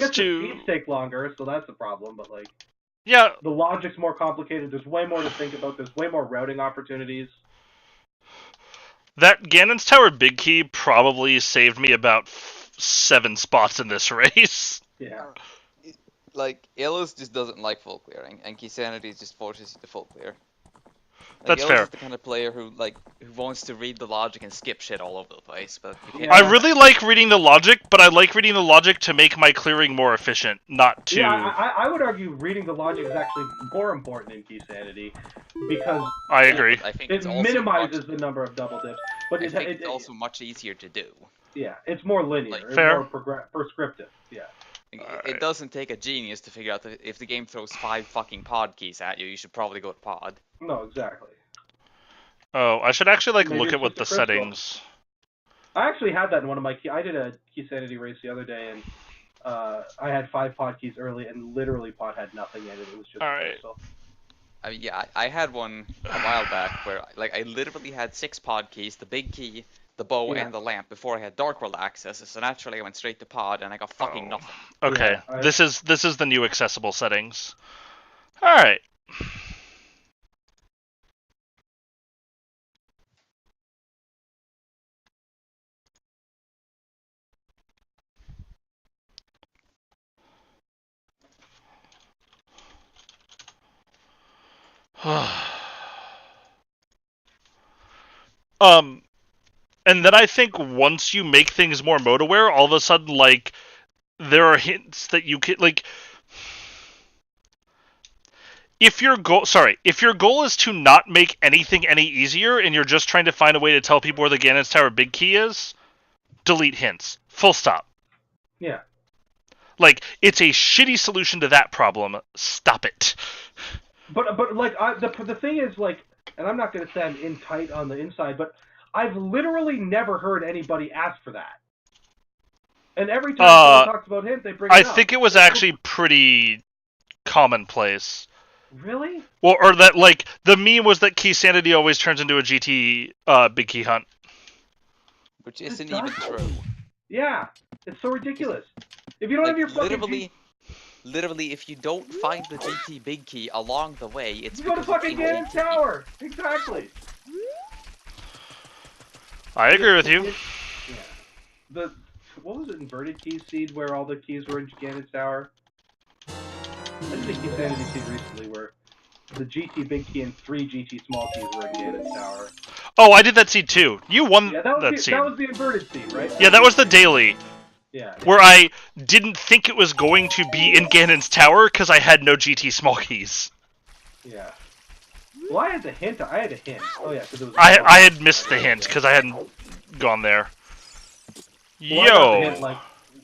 guess to... the speeds take longer, so that's the problem, but, like... Yeah. The logic's more complicated, there's way more to think about, there's way more routing opportunities. That Ganon's Tower Big Key probably saved me about 7 spots in this race. Yeah. Like, Illos just doesn't like full clearing, and Keysanity just forces you to full clear. That's Illos fair. is the kind of player who wants to read the logic and skip shit all over the place, but you can't. Yeah. I really like reading the logic, but I like reading the logic to make my clearing more efficient, not to... Yeah, I would argue reading the logic is actually more important in Keysanity, because... I agree. I think it it's also minimizes the number of double dips, but I think it's also much easier to do. Yeah, it's more linear, Like, it's fair. more prescriptive, yeah. It doesn't take a genius to figure out that if the game throws 5 fucking pod keys at you, you should probably go to pod. No, exactly. Oh, I should actually, like, Maybe look it's at what the just a crystal. settings... I actually had that in one of my key. I did a Keysanity race the other day, and I had 5 pod keys early, and literally pod had nothing in it. It was just All a right. crystal. I mean, yeah, I had one a while back where, like, I literally had 6 pod keys, the big key, the bow, Yeah. and the lamp before I had Dark World access, so naturally I went straight to pod, and I got fucking Oh. nothing. Okay, Yeah, this is the new accessible settings. Alright. And then I think once you make things more mode aware, all of a sudden, like, there are hints that you can, like, if your goal is to not make anything any easier, and you're just trying to find a way to tell people where the Ganon's Tower Big Key is, delete hints. Full stop. Yeah. Like, it's a shitty solution to that problem. Stop it. But like, the thing is, like, and I'm not going to say I'm in tight on the inside, but I've literally never heard anybody ask for that. And every time someone talks about hints, they bring it up. I think it was actually pretty commonplace. Really? Well, or that, like, the meme was that Keysanity always turns into a GT Big Key Hunt. Which isn't even true. Yeah. It's so ridiculous. If you don't have your fucking... Literally, if you don't find the GT Big Key along the way, it's You go to because fucking Ganon's Tower! Exactly! I agree with you. Yeah. What was it, Inverted Keys Seed, where all the keys were in Ganon's Tower? I did a Keysanity Seed recently where the GT Big Key and 3 GT Small Keys were in Ganon's Tower. Oh, I did that seed too. You won Yeah, that seed. That was the Inverted Seed, right? Yeah, that was the daily. Yeah. Where I didn't think it was going to be in Ganon's Tower because I had no GT Small Keys. Yeah. Well, I had the hint. Oh yeah, because it was. I had missed the hint because I hadn't gone there. Well, I got Yo, the hint, like,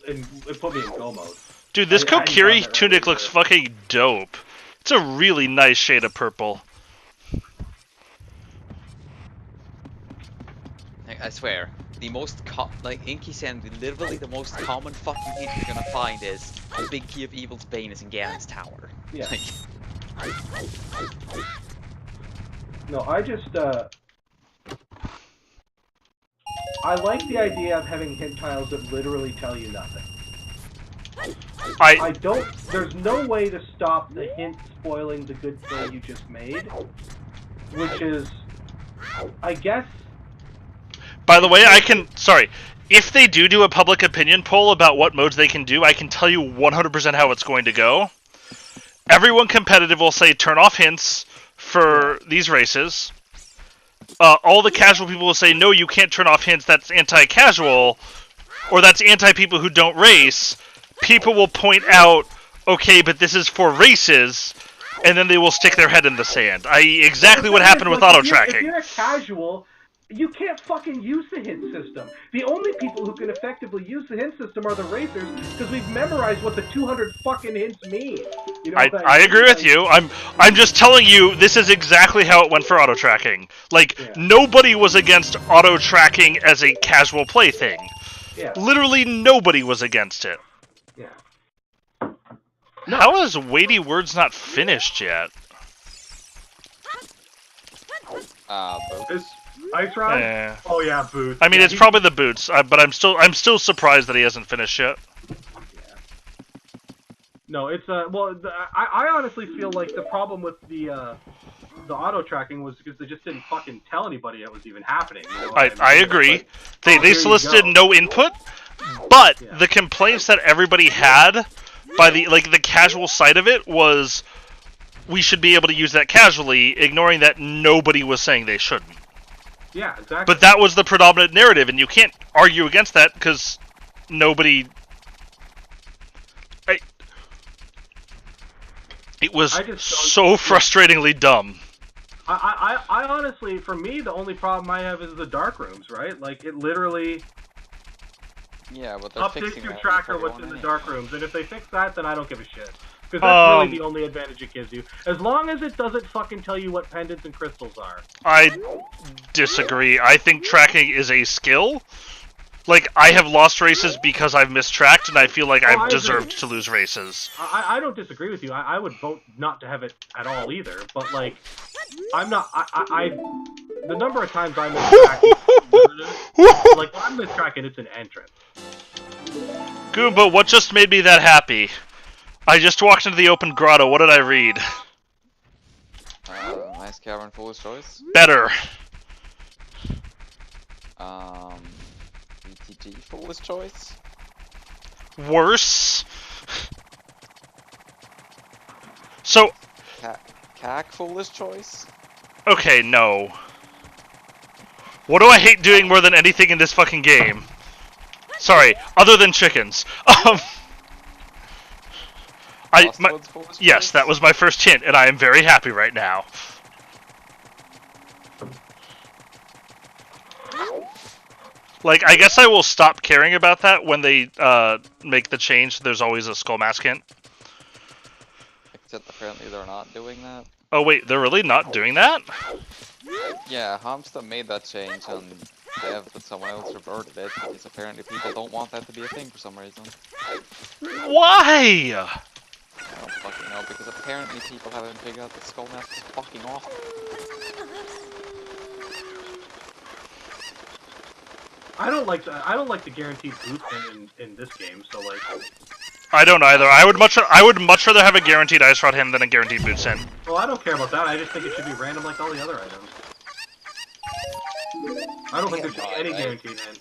it put me in go mode. dude, this I hadn't Kokiri gone there tunic earlier. looks fucking dope. It's a really nice shade of purple. I swear, the most in Keysanity, literally the most common fucking hint you're gonna find is the Big Key of Evil's Bane is in Ganon's Tower. Yeah. Like, No, I just I like the idea of having hint tiles that literally tell you nothing. I don't. There's no way to stop the hint spoiling the good play you just made, which is, I guess. By the way, if they do a public opinion poll about what modes they can do, I can tell you 100% how it's going to go. Everyone competitive will say turn off hints for these races. All the casual people will say, no, you can't turn off hints, that's anti-casual, or that's anti-people who don't race. People will point out, okay, but this is for races, and then they will stick their head in the sand. Exactly what happened with auto-tracking. If you're a casual, you can't fucking use the hint system. The only people who can effectively use the hint system are the racers, because we've memorized what the 200 fucking hints mean. You know, I agree with you. I'm just telling you, this is exactly how it went for auto-tracking. Like, nobody was against auto-tracking as a casual play thing. Yeah. Literally nobody was against it. Yeah. No. How is Weighty Words not finished yet? Boots. Ice Rod? Yeah. Oh yeah, Boots. I mean, it's probably the boots, but I'm still surprised that he hasn't finished yet. No, it's well, I honestly feel like the problem with the auto tracking was because they just didn't fucking tell anybody it was even happening. You know what I mean? I agree. Like, they here you solicited go. no input, but Yeah. the complaints that everybody had by the casual side of it was we should be able to use that casually, ignoring that nobody was saying they shouldn't. Yeah, exactly. But that was the predominant narrative, and you can't argue against that because nobody. It was so frustratingly dumb. I honestly, for me, the only problem I have is the dark rooms, right? Like, it literally updates your tracker what's in the dark rooms, and if they fix that, then I don't give a shit. Because that's really the only advantage it gives you. As long as it doesn't fucking tell you what pendants and crystals are. I disagree. I think tracking is a skill. Like, I have lost races because I've mistracked, and I feel like I've deserved to lose races. I don't disagree with you. I would vote not to have it at all either. But, like, I'm not... the number of times I mistrack... like, when I'm mistracking, it's an entrance. Goomba, what just made me that happy? I just walked into the open grotto. What did I read? Nice cavern, foolish choice. Better. BTG, foolish choice. Worse. So. CAC, foolish choice. Okay, no. What do I hate doing more than anything in this fucking game? Sorry, other than chickens. Yes, that was my first hint, and I am very happy right now. Like, I guess I will stop caring about that when they make the change. There's always a skull mask hint. Except apparently they're not doing that. Oh wait, they're really not doing that? Yeah, Hamsta made that change on Dev, but someone else reverted it because apparently people don't want that to be a thing for some reason. Why? I don't fucking know, because apparently people haven't figured out that skull mask is fucking awful. I don't like the guaranteed boot in this game. So like. I don't either. I would much rather have a guaranteed ice rod hint than a guaranteed boot hint. Well, I don't care about that. I just think it should be random like all the other items. I don't think there should be any guaranteed hint.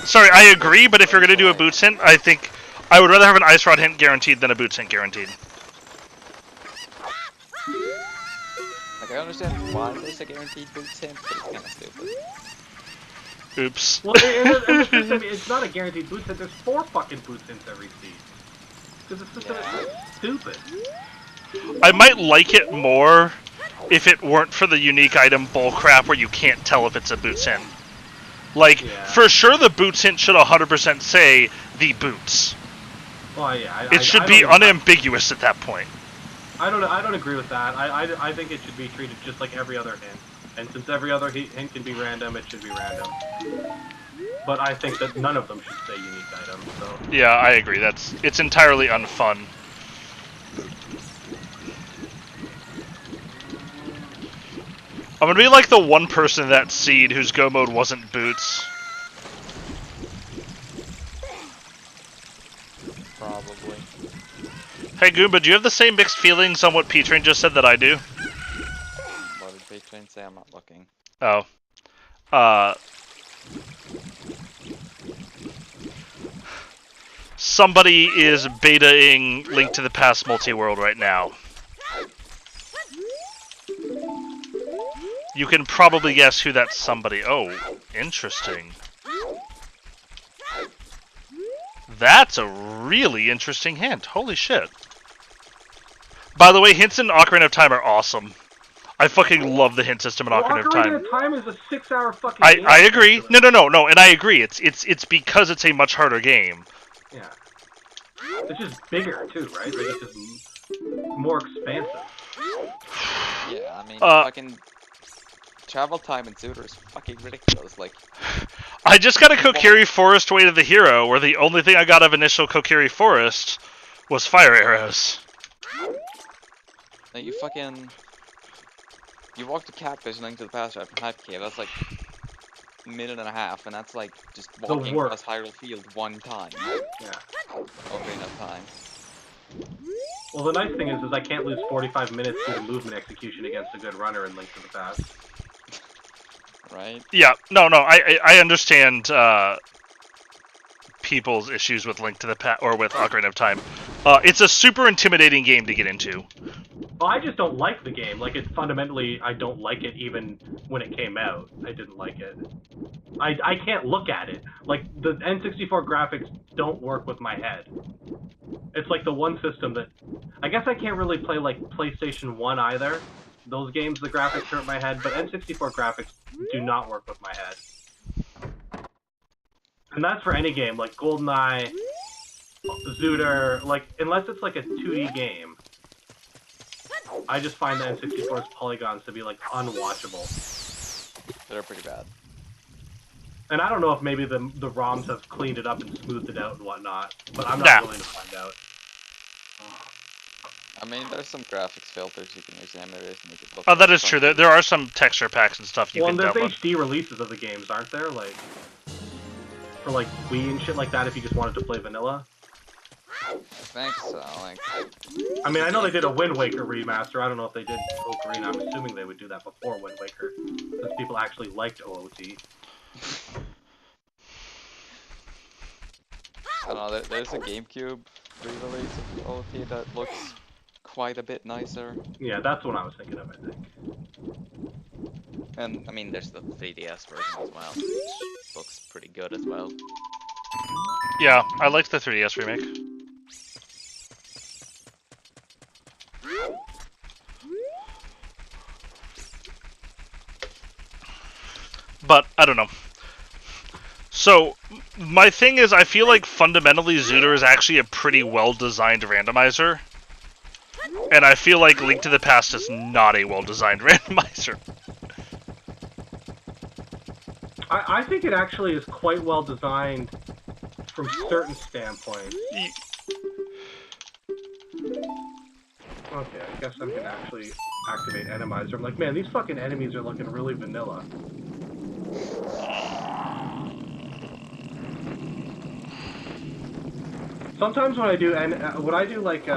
Sorry, I agree, but if you're gonna do a boots hint, I think I would rather have an ice rod hint guaranteed than a boots hint guaranteed. Like, I understand why there's a guaranteed boots hint, but it's kinda stupid. Oops. Well, it's not a guaranteed boots hint. There's 4 fucking boots hints every seed. Because it's just stupid. I might like it more if it weren't for the unique item bullcrap where you can't tell if it's a boots hint. Like, for sure the boots hint should 100% say the boots. Well, yeah. It should be unambiguous at that point. I don't agree with that. I think it should be treated just like every other hint. And since every other hint can be random, it should be random. But I think that none of them should say unique item, so... Yeah, I agree. It's entirely unfun. I'm gonna be like the one person in that seed whose go mode wasn't boots. Probably. Hey Goomba, do you have the same mixed feelings on what P-Train just said that I do? What did P-Train say? I'm not looking. Oh. Somebody is betaing Link to the Past multi-world right now. You can probably guess who that somebody... Oh, interesting. That's a really interesting hint. Holy shit. By the way, hints in Ocarina of Time are awesome. I fucking love the hint system in Ocarina of Time. Ocarina of Time is a 6-hour fucking game. I agree. No, and I agree. It's because it's a much harder game. Yeah. It's just bigger, too, right? Like, it's just more expansive. Yeah, I mean, fucking... Travel time in Suda is fucking ridiculous, like... I just got a Kokiri Forest Way to the Hero, where the only thing I got of initial Kokiri Forest was fire arrows. Like, you fucking... You walk to Catfish and Link to the Past after Hype Cave, that's like... a minute and a half, and that's like, just walking across Hyrule Field one time. Yeah. Over enough time. Well, the nice thing is I can't lose 45 minutes due to movement execution against a good runner in Link to the Past. Right? Yeah, no, I understand people's issues with Link to the Past or with Ocarina of Time. It's a super intimidating game to get into. Well, I just don't like the game. Like, it fundamentally, I don't like it even when it came out. I didn't like it. I can't look at it. Like, the N64 graphics don't work with my head. It's like the one system that... I guess I can't really play, like, PlayStation 1 either. Those games, the graphics hurt my head, but N64 graphics do not work with my head. And that's for any game, like GoldenEye, Zooter, like, unless it's like a 2D game. I just find the N64's polygons to be, like, unwatchable. They're pretty bad. And I don't know if maybe the ROMs have cleaned it up and smoothed it out and whatnot, but I'm not willing to find out. I mean, there's some graphics filters you can use in emulators to make it look. Oh, that is true. There are some texture packs and stuff you can download. Well, there's HD releases of the games, aren't there? Like, for like Wii and shit like that, if you just wanted to play vanilla. I think so. Like, I mean, I know they did a Wind Waker remaster. I don't know if they did Ocarina. I'm assuming they would do that before Wind Waker, since people actually liked OOT. I don't know. There's a GameCube re-release of OOT that looks quite a bit nicer. Yeah, that's what I was thinking of, I think. And, I mean, there's the 3DS version as well, which looks pretty good as well. Yeah, I liked the 3DS remake. But, I don't know. So, my thing is, I feel like fundamentally Zooter is actually a pretty well-designed randomizer. And I feel like Link to the Past is not a well-designed randomizer. I think it actually is quite well designed from certain standpoints. Okay, I guess I can actually activate Enemizer. I'm like, man, these fucking enemies are looking really vanilla. Sometimes when I do like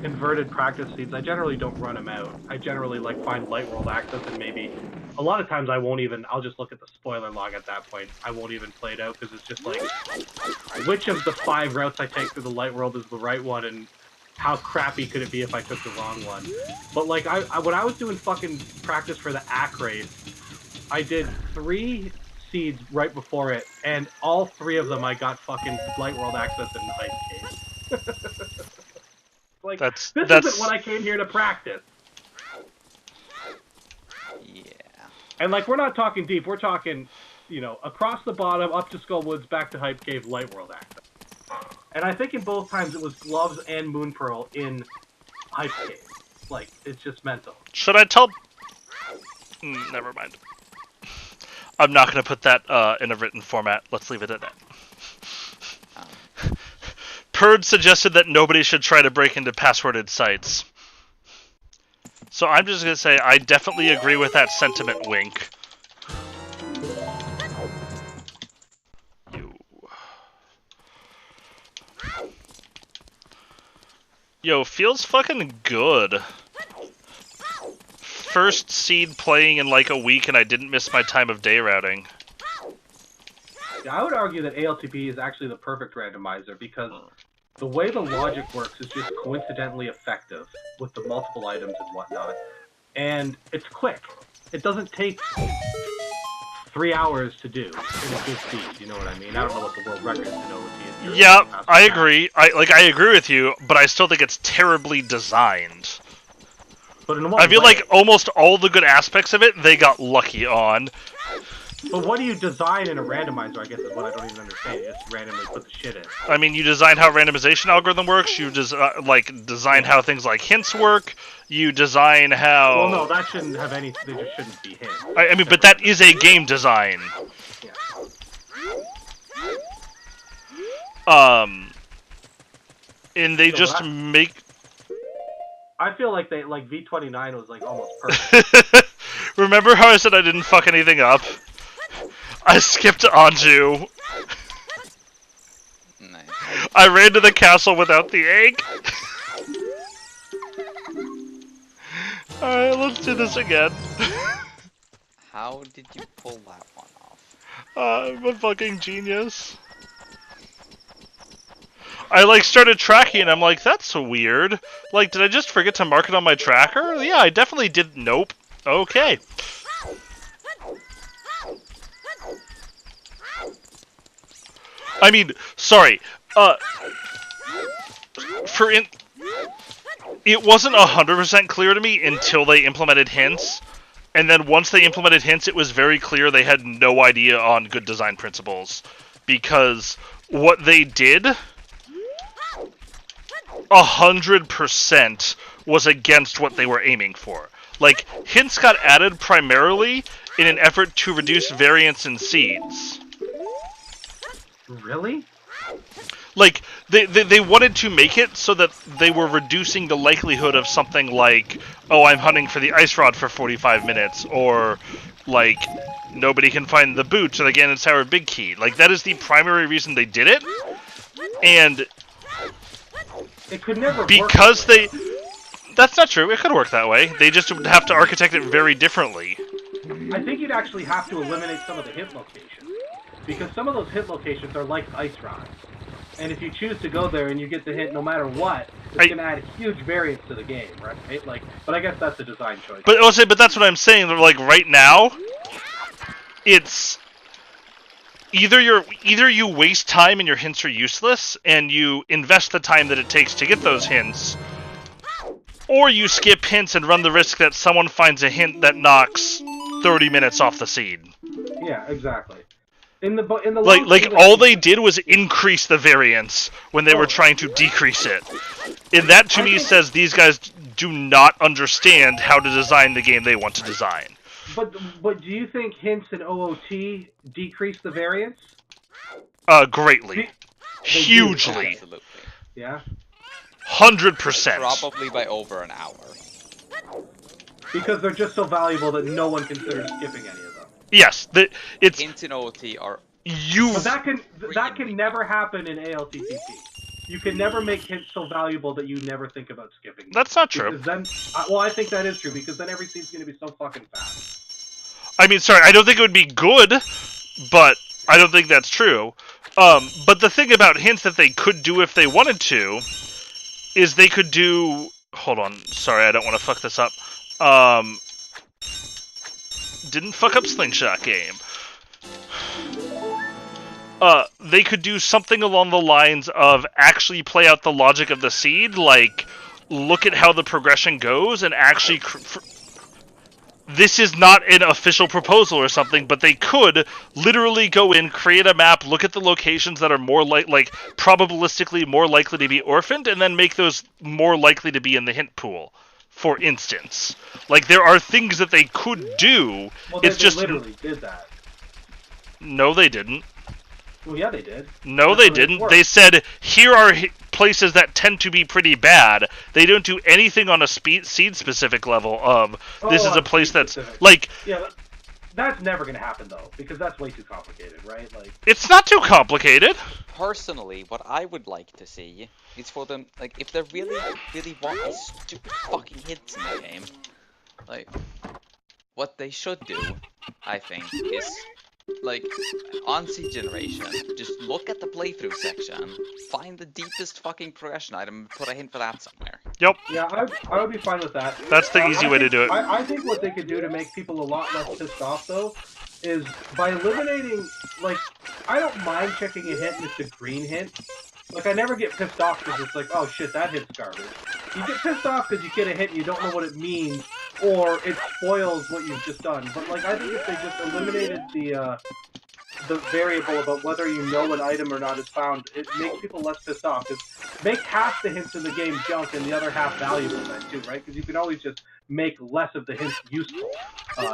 inverted practice seeds, I generally don't run them out. I generally like find light world access, and maybe a lot of times I'll just look at the spoiler log at that point. I won't even play it out because it's just like, which of the 5 routes I take through the light world is the right one, and how crappy could it be if I took the wrong one? But like when I was doing fucking practice for the ACK race, I did 3 seeds right before it, and all 3 of them I got fucking light world access in Hype Cave. Like, this isn't what I came here to practice. Yeah. And like, we're not talking deep, we're talking, you know, across the bottom, up to Skull Woods, back to Hype Cave, light world access. And I think in both times it was Gloves and Moon Pearl in Hype Cave. Like, it's just mental. Should I tell... never mind. I'm not going to put that in a written format. Let's leave it at that. Purd suggested that nobody should try to break into passworded sites. So I'm just going to say I definitely agree with that sentiment, Wink. Yo, feels fucking good. First seed playing in like a week and I didn't miss my time of day routing. Yeah, I would argue that ALTP is actually the perfect randomizer because the way the logic works is just coincidentally effective with the multiple items and whatnot. And it's quick. It doesn't take 3 hours to do in a good seed, you know what I mean? I don't know what the world record is in OT. Yeah, I agree. I agree with you, but I still think it's terribly designed. But in what I feel way? like almost all the good aspects of it, they got lucky on. But what do you design in a randomizer, I guess, is what I don't even understand. You just randomly put the shit in. I mean, you design how randomization algorithm works, you design how things like hints work, you design how... Well, no, that shouldn't have any... They just shouldn't be hints. I mean, but that is a game design. Yeah. And they just make... I feel like they, like, V29 was, like, almost perfect. Remember how I said I didn't fuck anything up? I skipped Anju. Nice. I ran to the castle without the egg. Alright, let's do this again. How did you pull that one off? I'm a fucking genius. I, like, started tracking and I'm like, that's so weird. Like, did I just forget to mark it on my tracker? Yeah, I definitely did. Nope. Okay. I mean, sorry. It wasn't 100% clear to me until they implemented hints. And then once they implemented hints, it was very clear they had no idea on good design principles. Because what they did, 100% was against what they were aiming for. Like, hints got added primarily in an effort to reduce variance in seeds. Really? Like, they wanted to make it so that they were reducing the likelihood of something like, oh, I'm hunting for the ice rod for 45 minutes, or, like, nobody can find the boots or the Ganon Sour Big Key. Like, that is the primary reason they did it, and it could never because work that's not true, it could work that way. They just would have to architect it very differently. I think you'd actually have to eliminate some of the hit locations, because some of those hit locations are like ice rods. And if you choose to go there and you get the hit no matter what, it's going to add huge variance to the game, right? Like, but I guess that's a design choice. But that's what I'm saying. Like right now, it's either you waste time and your hints are useless, and you invest the time that it takes to get those hints, or you skip hints and run the risk that someone finds a hint that knocks 30 minutes off the seed. Yeah, exactly. All they did was increase the variance when they were trying to decrease it. And that to me says these guys do not understand how to design the game they want to design. But do you think hints in OOT decrease the variance? Greatly. Hugely. Absolutely. Yeah? 100%. Probably by over an hour. Because they're just so valuable that no one considers skipping any of them. Yes, it's hints in OT are. But that can never happen in ALTTT. You can never make hints so valuable that you never think about skipping them. That's not true. Then, well, I think that is true because then every scene's going to be so fucking fast. I mean, sorry, I don't think it would be good, but I don't think that's true. But the thing about hints that they could do if they wanted to is they could do. Hold on, sorry, I don't want to fuck this up. Didn't fuck up Slingshot game. They could do something along the lines of actually play out the logic of the seed, like, look at how the progression goes, and actually... This is not an official proposal or something, but they could literally go in, create a map, look at the locations that are more probabilistically more likely to be orphaned, and then make those more likely to be in the hint pool. For instance, like there are things that they could do. Well, it's just literally did that. No, they didn't. Well, yeah, they did. No, they didn't. They said here are places that tend to be pretty bad. They don't do anything on a seed specific level of this is a place that's like. Yeah, that's never going to happen though because that's way too complicated, right? Like it's not too complicated. Personally, what I would like to see is for them, like, if they really want these stupid fucking hits in the game, like, what they should do, I think, is, like, on seed generation, just look at the playthrough section, find the deepest fucking progression item, and put a hint for that somewhere. Yep. Yeah, I would be fine with that. That's the easy way to do it. I think what they could do to make people a lot less pissed off, though, is by eliminating, like, I don't mind checking a hint and it's a green hint. Like, I never get pissed off because it's like, oh shit, that hit's garbage. You get pissed off because you get a hit and you don't know what it means, or it spoils what you've just done. But, like, I think if they just eliminated the variable about whether you know an item or not is found, it makes people less pissed off. Because make half the hints in the game junk and the other half valuable then, too, right? Because you can always just make less of the hints useful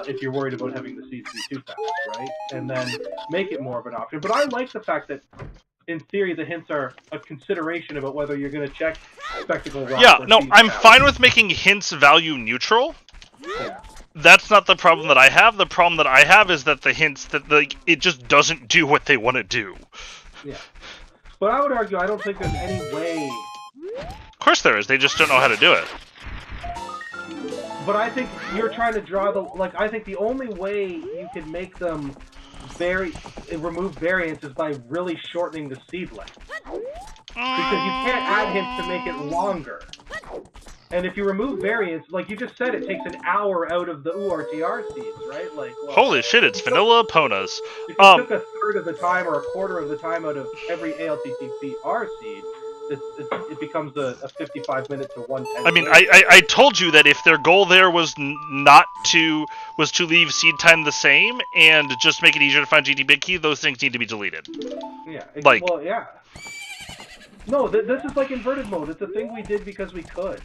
if you're worried about having the seeds be too fast, right? And then make it more of an option. But I like the fact that, in theory, the hints are a consideration about whether you're going to check Spectacle Rock. Yeah, no, I'm fine with making hints value neutral. Yeah. That's not the problem that I have. The problem that I have is that the hints, that it just doesn't do what they want to do. Yeah. But I would argue I don't think there's any way... Of course there is, they just don't know how to do it. But I think you're trying to draw the... Like, I think the only way you can make them remove variance is by really shortening the seed length. Because you can't add hints to make it longer. And if you remove variance, like you just said, it takes an hour out of the URTR seeds, right? Like, well, holy shit, it's vanilla Ponas. If you took a third of the time or a quarter of the time out of every ALTTPR seed, it becomes a 55-minute to 110. I mean, I told you that if their goal there was to leave seed time the same and just make it easier to find GT Big Key, those things need to be deleted. Yeah. Like, well, yeah. No, this is like inverted mode. It's a thing we did because we could.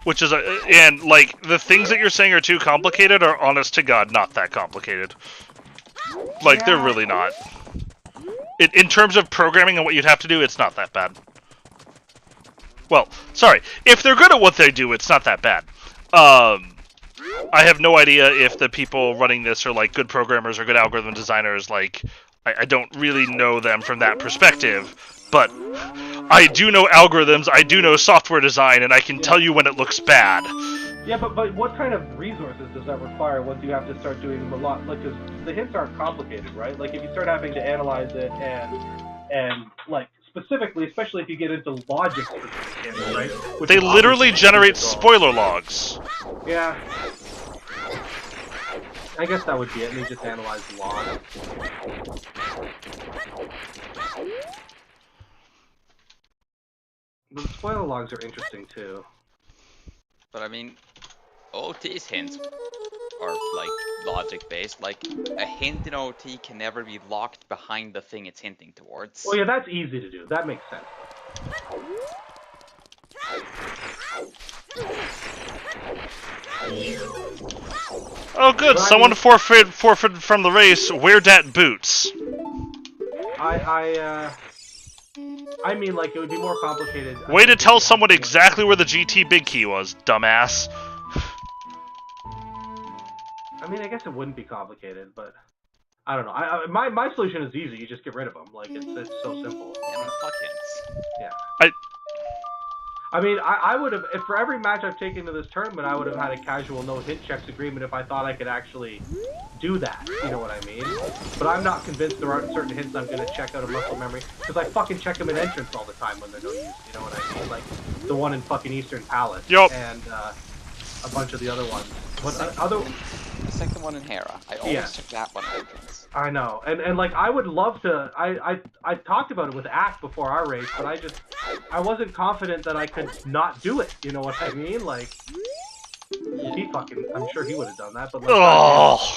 Which is and like the things that you're saying are too complicated are honest to God not that complicated. Like they're really not. In terms of programming and what you'd have to do, it's not that bad. Well, sorry. If they're good at what they do, it's not that bad. I have no idea if the people running this are like good programmers or good algorithm designers. Like, I don't really know them from that perspective. But I do know algorithms, I do know software design, and I can tell you when it looks bad. Yeah, but what kind of resources does that require once you have to start doing a lot? Like, because the hints aren't complicated, right? Like, if you start having to analyze it and like, specifically, especially if you get into logic specific hints, right? Which they literally generate spoiler logs. Yeah. I guess that would be it, and you just analyze the log. The spoiler logs are interesting too. But I mean, OT's hints are like logic based. Like a hint in OT can never be locked behind the thing it's hinting towards. Well, yeah, that's easy to do. That makes sense. Oh, good. Someone forfeit from the race. Wear dat boots. I mean, like, it would be more complicated. Way to tell someone exactly where the GT Big Key was, dumbass. I mean, I guess it wouldn't be complicated, but I don't know. My solution is easy. You just get rid of them. Like, it's so simple. Yeah, I mean, fuck hints. Yeah. I mean, I would have, if for every match I've taken to this tournament, I would have had a casual no hit checks agreement if I thought I could actually do that. You know what I mean? But I'm not convinced there aren't certain hints I'm going to check out of muscle memory, because I fucking check them in entrance all the time when they're no use. You know what I mean? Like, the one in fucking Eastern Palace. Yep. And a bunch of the other ones. The second one in Hera. I always check that one in entrance. I know, and like I would love to. I talked about it with Ack before our race, but I wasn't confident that I could not do it. You know what I mean? Like, he fucking, I'm sure he would have done that, but like,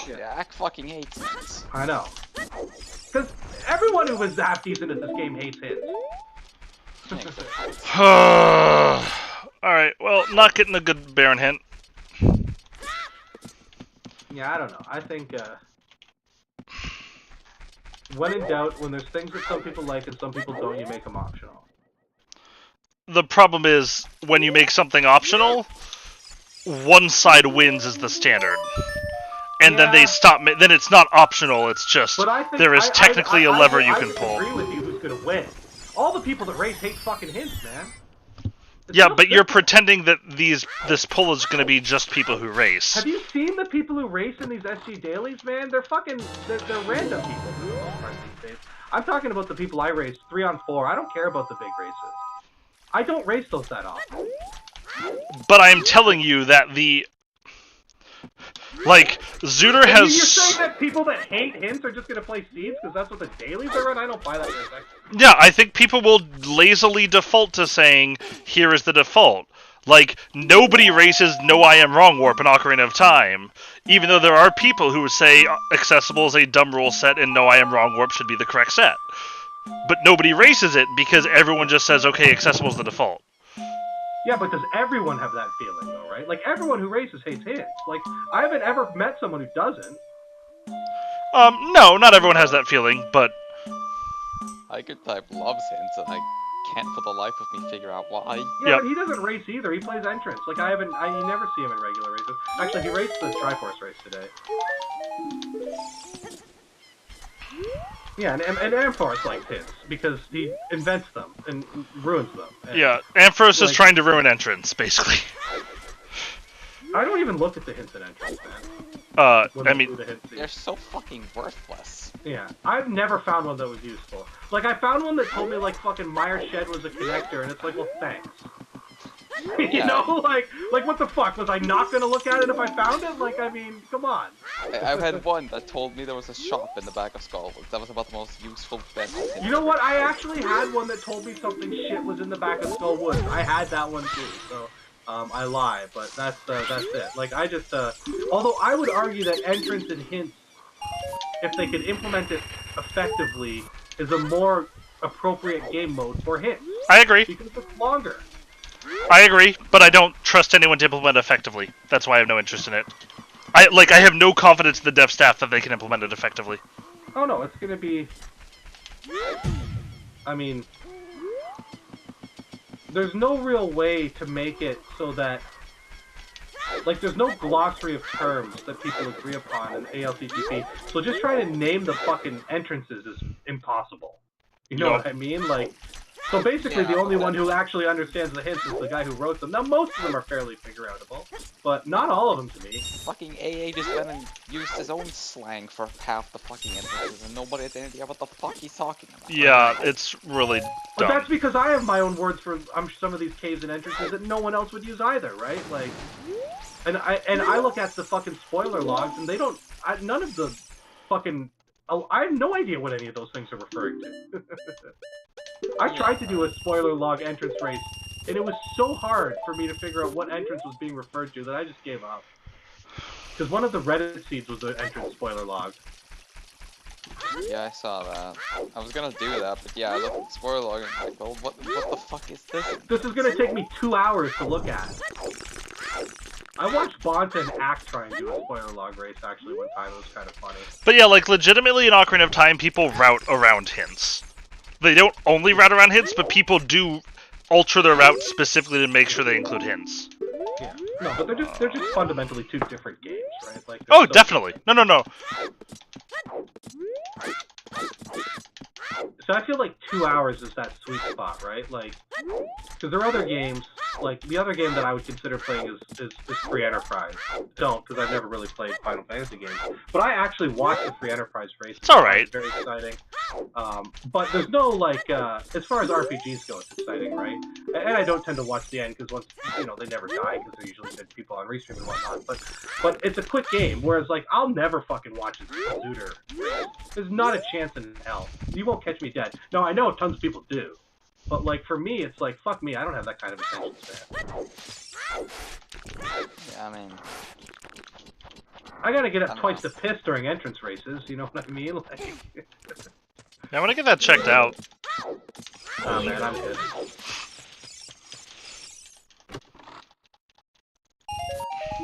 yeah, Ack fucking hates hints. I know, because everyone who was half decent at this game hates hints. All right, well, not getting a good Baron hint. Yeah, I don't know. I think when in doubt, when there's things that some people like and some people don't, you make them optional. The problem is, when you make something optional, one side wins is the standard. And then they stop, then it's not optional, it's just, there is technically a lever you can pull. I agree with you who's gonna win. All the people that race hate fucking hints, man. Yeah, but you're pretending that this pull is going to be just people who race. Have you seen the people who race in these SG dailies, man? They're fucking, they're random people for the most part these days. I'm talking about the people I race 3-on-4. I don't care about the big races. I don't race those that often. But I'm telling you that like, Zooter has... You're saying that people that hate hints are just going to play seeds because that's what the dailies are on? I don't buy that for a second. Yeah, I think people will lazily default to saying, here is the default. Like, nobody races No I Am Wrong Warp in Ocarina of Time, even though there are people who say accessible is a dumb rule set and No I Am Wrong Warp should be the correct set. But nobody races it because everyone just says, okay, accessible is the default. Yeah, but does everyone have that feeling, though, right? Like, everyone who races hates hints. Like, I haven't ever met someone who doesn't. No, not everyone has that feeling, but... I could type loves hints, and I can't for the life of me figure out why. Yeah, but he doesn't race either. He plays entrance. Like, you never see him in regular races. Actually, he raced the Triforce race today. Yeah, and Amphorus likes hints because he invents them and ruins them. And, yeah, Amphorus is trying to ruin entrance, basically. I don't even look at the hints in entrance, man. I mean, they're so fucking worthless. Yeah, I've never found one that was useful. Like, I found one that told me, like, fucking Meyer Shed was a connector, and it's like, well, thanks. You know, like what the fuck? Was I not gonna look at it if I found it? Like, I mean, come on. I've had one that told me there was a shop in the back of Skull. That was about the most useful bit. You know what? I actually had one that told me something shit was in the back of Skull Woods. I had that one too, so I lie, but that's it. Like, I just although I would argue that entrance and hints, if they could implement it effectively, is a more appropriate game mode for hints. I agree. Because it's longer. I agree, but I don't trust anyone to implement it effectively. That's why I have no interest in it. I have no confidence in the dev staff that they can implement it effectively. Oh no, it's gonna be... I mean... There's no real way to make it so that... Like, there's no glossary of terms that people agree upon in ALCTP, so just trying to name the fucking entrances is impossible. You know what I mean? Like... So basically, the only one who actually understands the hints is the guy who wrote them. Now, most of them are fairly figure-outable, but not all of them to me. Fucking AA just went and used his own slang for half the fucking entrances, and nobody had any idea what the fuck he's talking about. Yeah, it's really dumb. But that's because I have my own words for some of these caves and entrances that no one else would use either, right? Like, and I look at the fucking spoiler logs, and they don't. None of the fucking. I have no idea what any of those things are referring to. I tried to do a spoiler log entrance race, and it was so hard for me to figure out what entrance was being referred to that I just gave up. Because one of the Reddit seeds was the entrance spoiler log. Yeah, I saw that. I was gonna do that, but yeah, I looked at the spoiler log and I'm like, well, what the fuck is this? This is gonna take me 2 hours to look at. I watched Bonta and Act try and do a spoiler log race actually one time. It was kind of funny. But yeah, like, legitimately in Ocarina of Time, people route around hints. They don't only route around hints, but people do alter their route specifically to make sure they include hints. Yeah. No, but they're just fundamentally two different games, right? Like, oh, definitely. No. So I feel like 2 hours is that sweet spot, right? Like, because there are other games, like, the other game that I would consider playing is Free Enterprise. Don't, because I've never really played Final Fantasy games. But I actually watched the Free Enterprise race. It's alright. It's very exciting. But there's no, like, as far as RPGs go, it's exciting, right? And I don't tend to watch the end, because once, you know, they never die, because they're usually dead people on Restream and whatnot. But it's a quick game, whereas, like, I'll never fucking watch a Zooter race. There's not a chance in hell. You won't catch me dead. No, I know tons of people do. But, like, for me, it's like, fuck me, I don't have that kind of attention span. Yeah, I mean... I gotta get up twice to piss during entrance races, you know what I mean? Like... Yeah, I want to get that checked out. Oh, man, I'm good.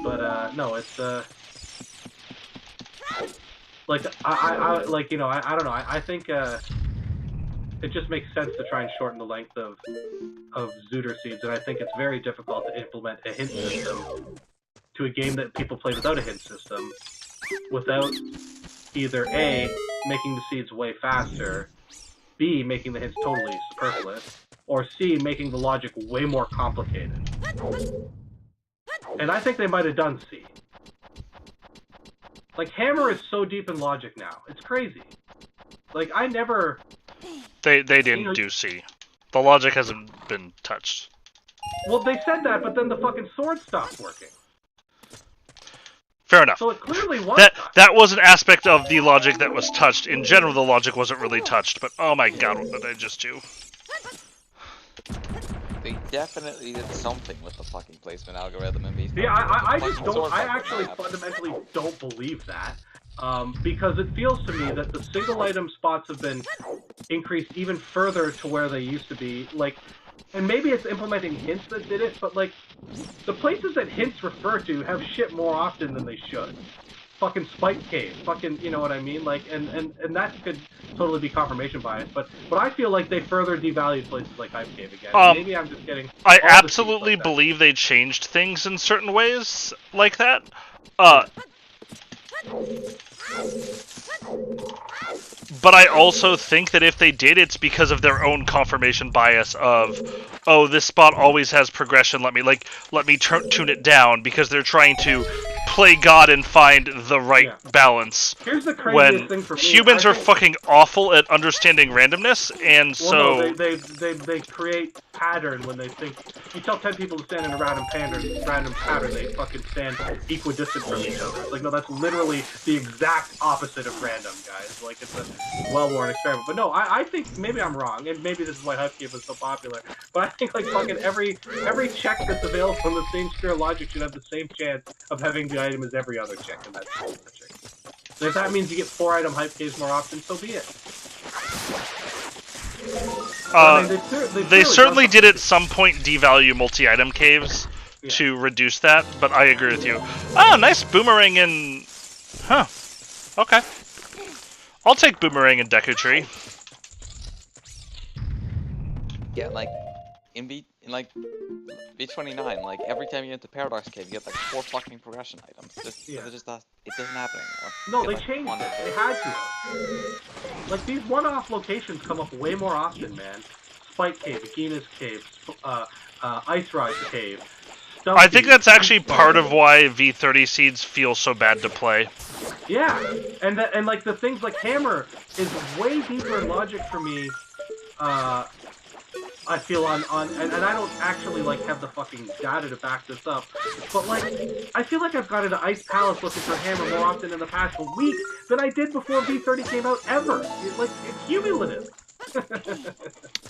But, no, it's, like, I like, you know, I don't know, I think, it just makes sense to try and shorten the length of Zooter seeds, and I think it's very difficult to implement a hint system to a game that people play without a hint system, without either A, making the seeds way faster, B, making the hints totally superfluous, or C, making the logic way more complicated. And I think they might have done C. Like, Hammer is so deep in logic now. It's crazy. Like, I never... They didn't do C. The logic hasn't been touched. Well, they said that, but then the fucking sword stopped working. Fair enough. So it clearly was that was an aspect of the logic that was touched. In general, the logic wasn't really touched, but oh my god, what did I just do? They definitely did something with the fucking placement algorithm in Beast. Yeah, I just don't, I actually fundamentally don't believe that. Because it feels to me that the single item spots have been increased even further to where they used to be. Like, and maybe it's implementing hints that did it, but like, the places that hints refer to have shit more often than they should. Fucking Spike Cave, fucking, you know what I mean? Like, and that could totally be confirmation bias, but I feel like they further devalued places like Hype Cave again. Maybe I'm just getting... I absolutely believe they changed things in certain ways like that. But I also think that if they did, it's because of their own confirmation bias of, oh, this spot always has progression. Let me tune it down, because they're trying to play God and find the right balance. Here's the craziest When thing for me. humans are fucking awful at understanding randomness, and so no, they create pattern when they think. You tell 10 people to stand in a random pattern, they fucking stand equidistant from each other. It's like, no, that's literally the exact opposite of random, guys. Like, it's a well-worn experiment. But no, I think maybe I'm wrong, and maybe this is why Hypecube is so popular. But I think like fucking every check that's available from the same sphere of logic should have the same chance of having the item as every other check, and that's check. And if that means you get 4-item hype caves more often, so be it. They certainly did at some point devalue multi-item caves to reduce that, but I agree with you. Oh, nice boomerang and... Huh. Okay. I'll take boomerang and Deku Tree. Yeah, like, in B29, like, every time you enter Paradox Cave, you get like 4 fucking progression items. It doesn't happen anymore. No, they changed it. They had to. Like, these one-off locations come up way more often, man. Spike Cave, Agina's Cave, Ice Rise Cave. I think that's actually part of why V30 seeds feel so bad to play. Yeah, and like the things like Hammer is way deeper in logic for me. I feel and I don't actually like have the fucking data to back this up, but like I feel like I've got into Ice Palace looking for Hammer more often in the past week than I did before V30 came out ever. It's cumulative.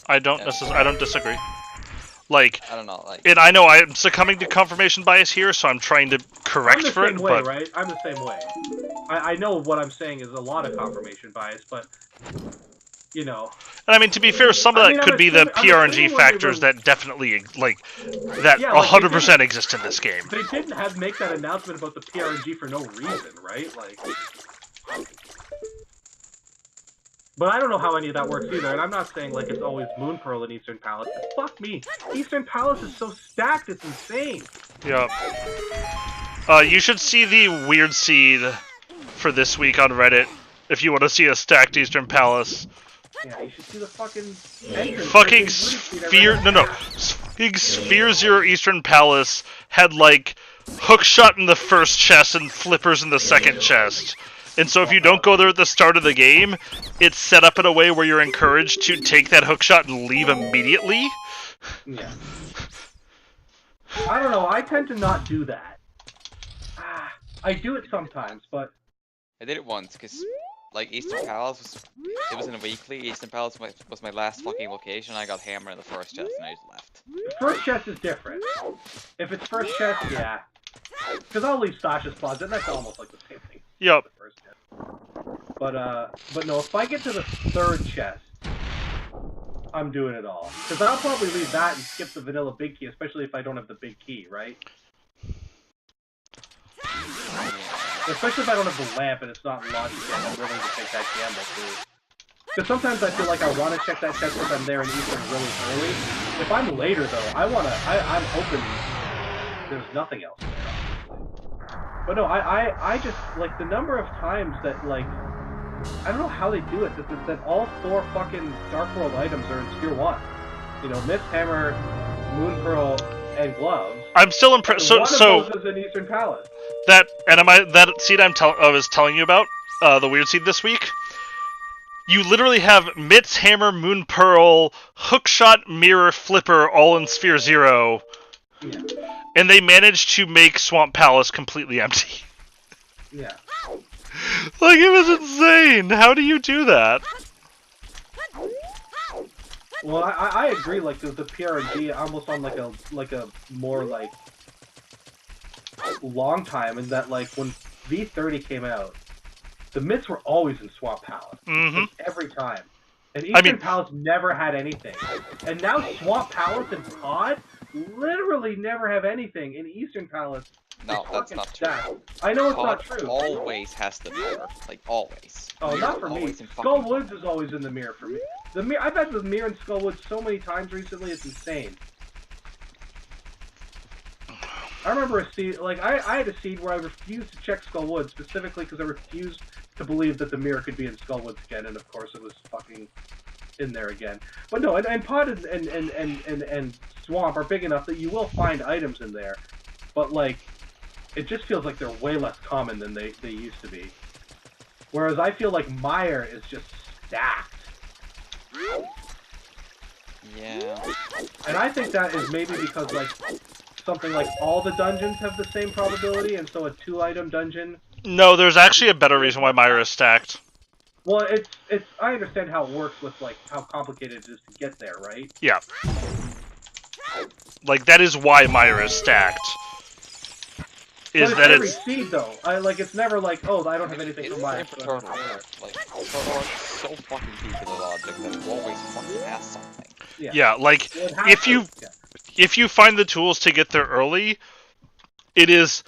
I don't disagree. Like, I don't know, like... And I know I'm succumbing to confirmation bias here, so I'm trying to correct for it, but... Right? I'm the same way. I know what I'm saying is a lot of confirmation bias, but, you know... And I mean, to be fair, some of that could be the PRNG factors that definitely, like, that 100% exist in this game. They didn't make that announcement about the PRNG for no reason, right? Like... But I don't know how any of that works either, and I'm not saying like it's always Moon Pearl in Eastern Palace. Fuck me. Eastern Palace is so stacked, it's insane. Yeah. You should see the weird seed for this week on Reddit if you want to see a stacked Eastern Palace. Yeah, you should see the fucking entrance. Fucking Sphere... No. Fucking Sphere Zero Eastern Palace had like hookshot in the first chest and flippers in the second chest. And so if you don't go there at the start of the game, it's set up in a way where you're encouraged to take that hookshot and leave immediately. Yeah. I don't know, I tend to not do that. I do it sometimes, but... I did it once, because, like, Eastern Palace was in a weekly. Eastern Palace was my last fucking location. I got Hammer in the first chest, and I just left. The first chest is different. If it's first chest, yeah. Because I'll leave Sasha's closet, and that's almost like the same thing. Yep. But no, if I get to the third chest, I'm doing it all. Because I'll probably leave that and skip the vanilla big key, especially if I don't have the big key, right? Especially if I don't have the lamp and it's not logic yet, I'm willing to take that gamble too. Because sometimes I feel like I want to check that chest if I'm there in Eastern really early. If I'm later though, I'm hoping there's nothing else there. But no, I just, like, the number of times that, like, I don't know how they do it, that all 4 fucking Dark World items are in Sphere 1. You know, Mist, Hammer, Moon Pearl, and Gloves. I'm still impressed. So one of those is in Eastern Palace. That seed I was telling you about, the weird seed this week, you literally have Mitts, Hammer, Moon Pearl, Hookshot, Mirror, Flipper, all in Sphere 0. Yeah. And they managed to make Swamp Palace completely empty. Yeah. Like, it was insane! How do you do that? Well, I agree, like, the PRNG almost on, like a more, like, long time, in that, like, when V30 came out, the myths were always in Swamp Palace. Mm-hmm. Like, every time. And Eastern Palace never had anything. And now Swamp Palace and Pod literally never have anything in Eastern Palace. No, that's not true. I know it's not true. Always has the mirror, like always. Oh, not for me. Skull Woods is always in the mirror for me. I've had the mirror in Skull Woods so many times recently, it's insane. I remember a seed, like, I had a seed where I refused to check Skull Woods, specifically because I refused to believe that the mirror could be in Skullwoods again, and of course it was fucking in there again. But no, and Pod and Swamp are big enough that you will find items in there, but like, it just feels like they're way less common than they used to be. Whereas I feel like Mire is just stacked. Yeah. And I think that is maybe because like something like all the dungeons have the same probability, and so a 2-item dungeon. No, there's actually a better reason why Myra is stacked. Well, it's. I understand how it works with like how complicated it is to get there, right? Yeah. Like that is why Myra is stacked. Is but that every it's seed though? I it's never like, oh, I don't have anything for Myra. Like Turtle Rock is so fucking deep in the logic that it always fucking has something. Yeah, like if you find the tools to get there early, it is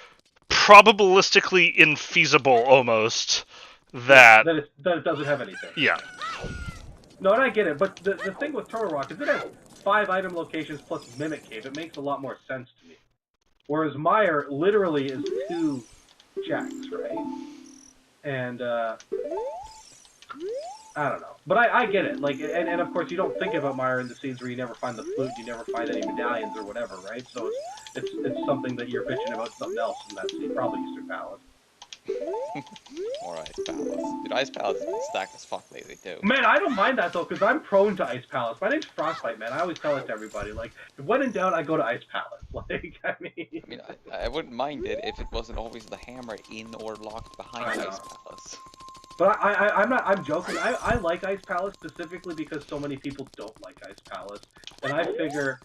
probabilistically infeasible almost that it doesn't have anything. Yeah. No, and I get it, but the thing with Turtle Rock is it has 5 item locations plus Mimic Cave. It makes a lot more sense to me. Whereas Mire literally is 2 jacks, right? And I don't know, but I get it. Like, and of course you don't think about Mire in the scenes where you never find the flute, you never find any medallions or whatever, right? So it's something that you're bitching about something else in that scene, probably Eastern Palace. Or Ice Palace. Dude, Ice Palace has been stacked as fuck lately too. Man, I don't mind that though, because I'm prone to Ice Palace. My name's Frostbite, man. I always tell it to everybody. Like, when in doubt, I go to Ice Palace. Like, I mean, I wouldn't mind it if it wasn't always the hammer in or locked behind Ice Palace. But I'm joking. I like Ice Palace specifically because so many people don't like Ice Palace. And I figure,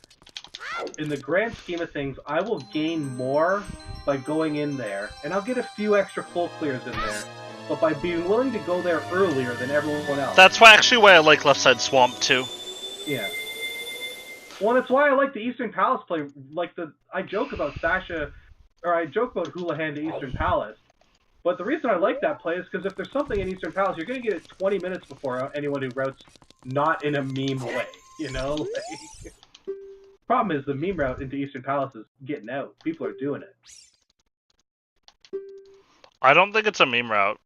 in the grand scheme of things, I will gain more by going in there, and I'll get a few extra full clears in there, but by being willing to go there earlier than everyone else. That's actually why I like Left Side Swamp too. Yeah. Well, that's why I like the Eastern Palace play. Like I joke about Houlihan to Eastern Palace. But the reason I like that play is because if there's something in Eastern Palace, you're going to get it 20 minutes before anyone who routes not in a meme way, you know? Like, problem is the meme route into Eastern Palace is getting out. People are doing it. I don't think it's a meme route.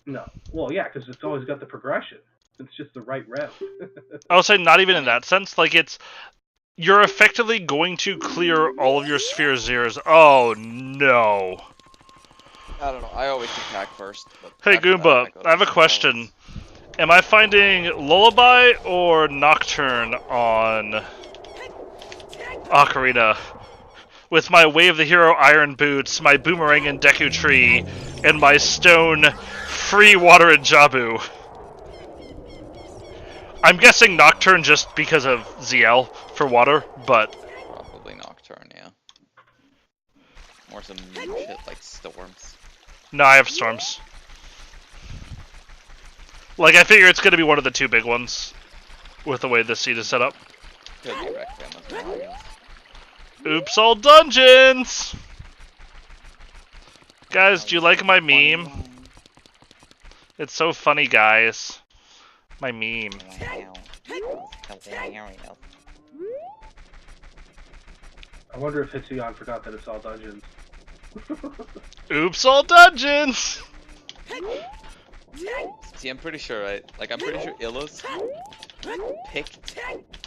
No. Well, yeah, because it's always got the progression. It's just the right route. I would say not even in that sense. Like, you're effectively going to clear all of your Sphere Zeros. Oh, no. I don't know. I always attack first. Hey Goomba, I have a question. Am I finding Lullaby or Nocturne on Ocarina? With my Way of the Hero Iron Boots, my Boomerang and Deku Tree, and my Stone Free Water and Jabu. I'm guessing Nocturne just because of ZL for water, but... Probably Nocturne, yeah. Or some new shit like Storms. No, I have Storms. Like, I figure it's gonna be one of the 2 big ones, with the way this seed is set up. Could be Requiem as well, I guess. Oops, all dungeons! Guys, do you like my meme? It's so funny, guys. My meme. I wonder if Hitsuyan forgot that it's all dungeons. Oops, all dungeons! See, I'm pretty sure, right? Like, I'm pretty sure Illus picked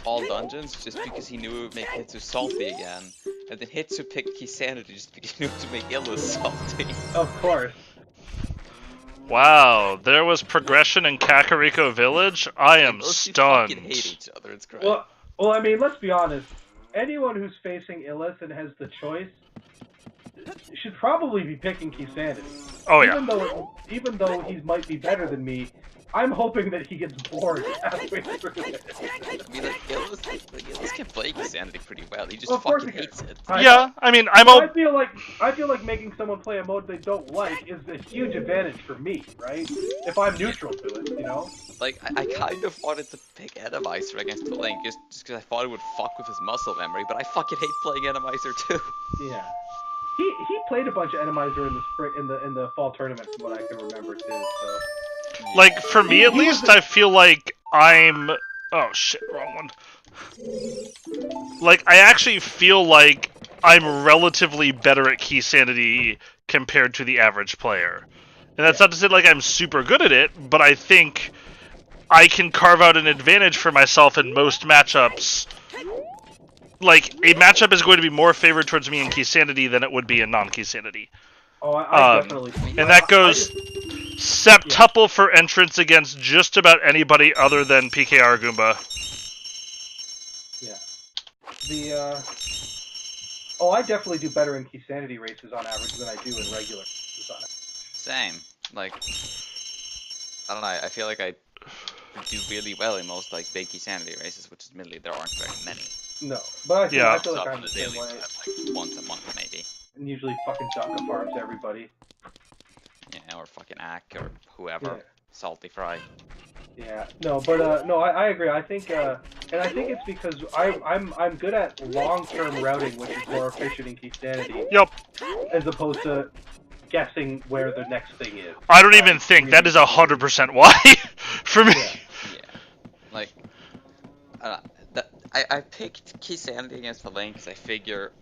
all dungeons just because he knew it would make Hitsu salty again. And then Hitsu picked Kisanity just because he knew it would make Illus salty. Of course. Wow, there was progression in Kakariko Village? I am stunned. Fucking hate each other, it's great. Well, I mean, let's be honest. Anyone who's facing Illus and has the choice should probably be picking Kisanity. Oh yeah. Even though he might be better than me, I'm hoping that he gets bored halfway through it. I mean, like, Illus can play Kisanity pretty well. He just fucking hates it. Yeah, I mean, I feel like making someone play a mode they don't like is a huge advantage for me, right? If I'm neutral to it, you know. Like, I kind of wanted to pick Enemizer against Link just because I thought it would fuck with his muscle memory, but I fucking hate playing Enemizer too. Yeah. He played a bunch of Enemizer in the spring in the fall tournament, from what I can remember too. So. Like, for me at least, I feel like I'm... Oh shit, wrong one. Like, I actually feel like I'm relatively better at Key Sanity compared to the average player. And that's not to say like I'm super good at it, but I think I can carve out an advantage for myself in most matchups. Like, a matchup is going to be more favored towards me in Key Sanity than it would be in non-Key Sanity. Oh, I definitely. And that goes septuple for entrance against just about anybody other than PKR Goomba. Yeah. Oh, I definitely do better in Key Sanity races on average than I do in regular races on average. Same. Like, I don't know, I feel like I do really well in most, like, big Key Sanity races, which admittedly there aren't very many. No, but I feel like I'm the same way. Like, once a month, maybe. And usually fucking Dunka farms everybody. Yeah, or fucking Ack, or whoever. Salty Fry. Yeah, no, but no, I agree. I think, and I think it's because I'm good at long-term routing, which is more efficient in Key Sanity. Yep. As opposed to guessing where the next thing is. I don't even think that is 100% why for me. Yeah. Like, I picked Key Sanity against the lane because I figure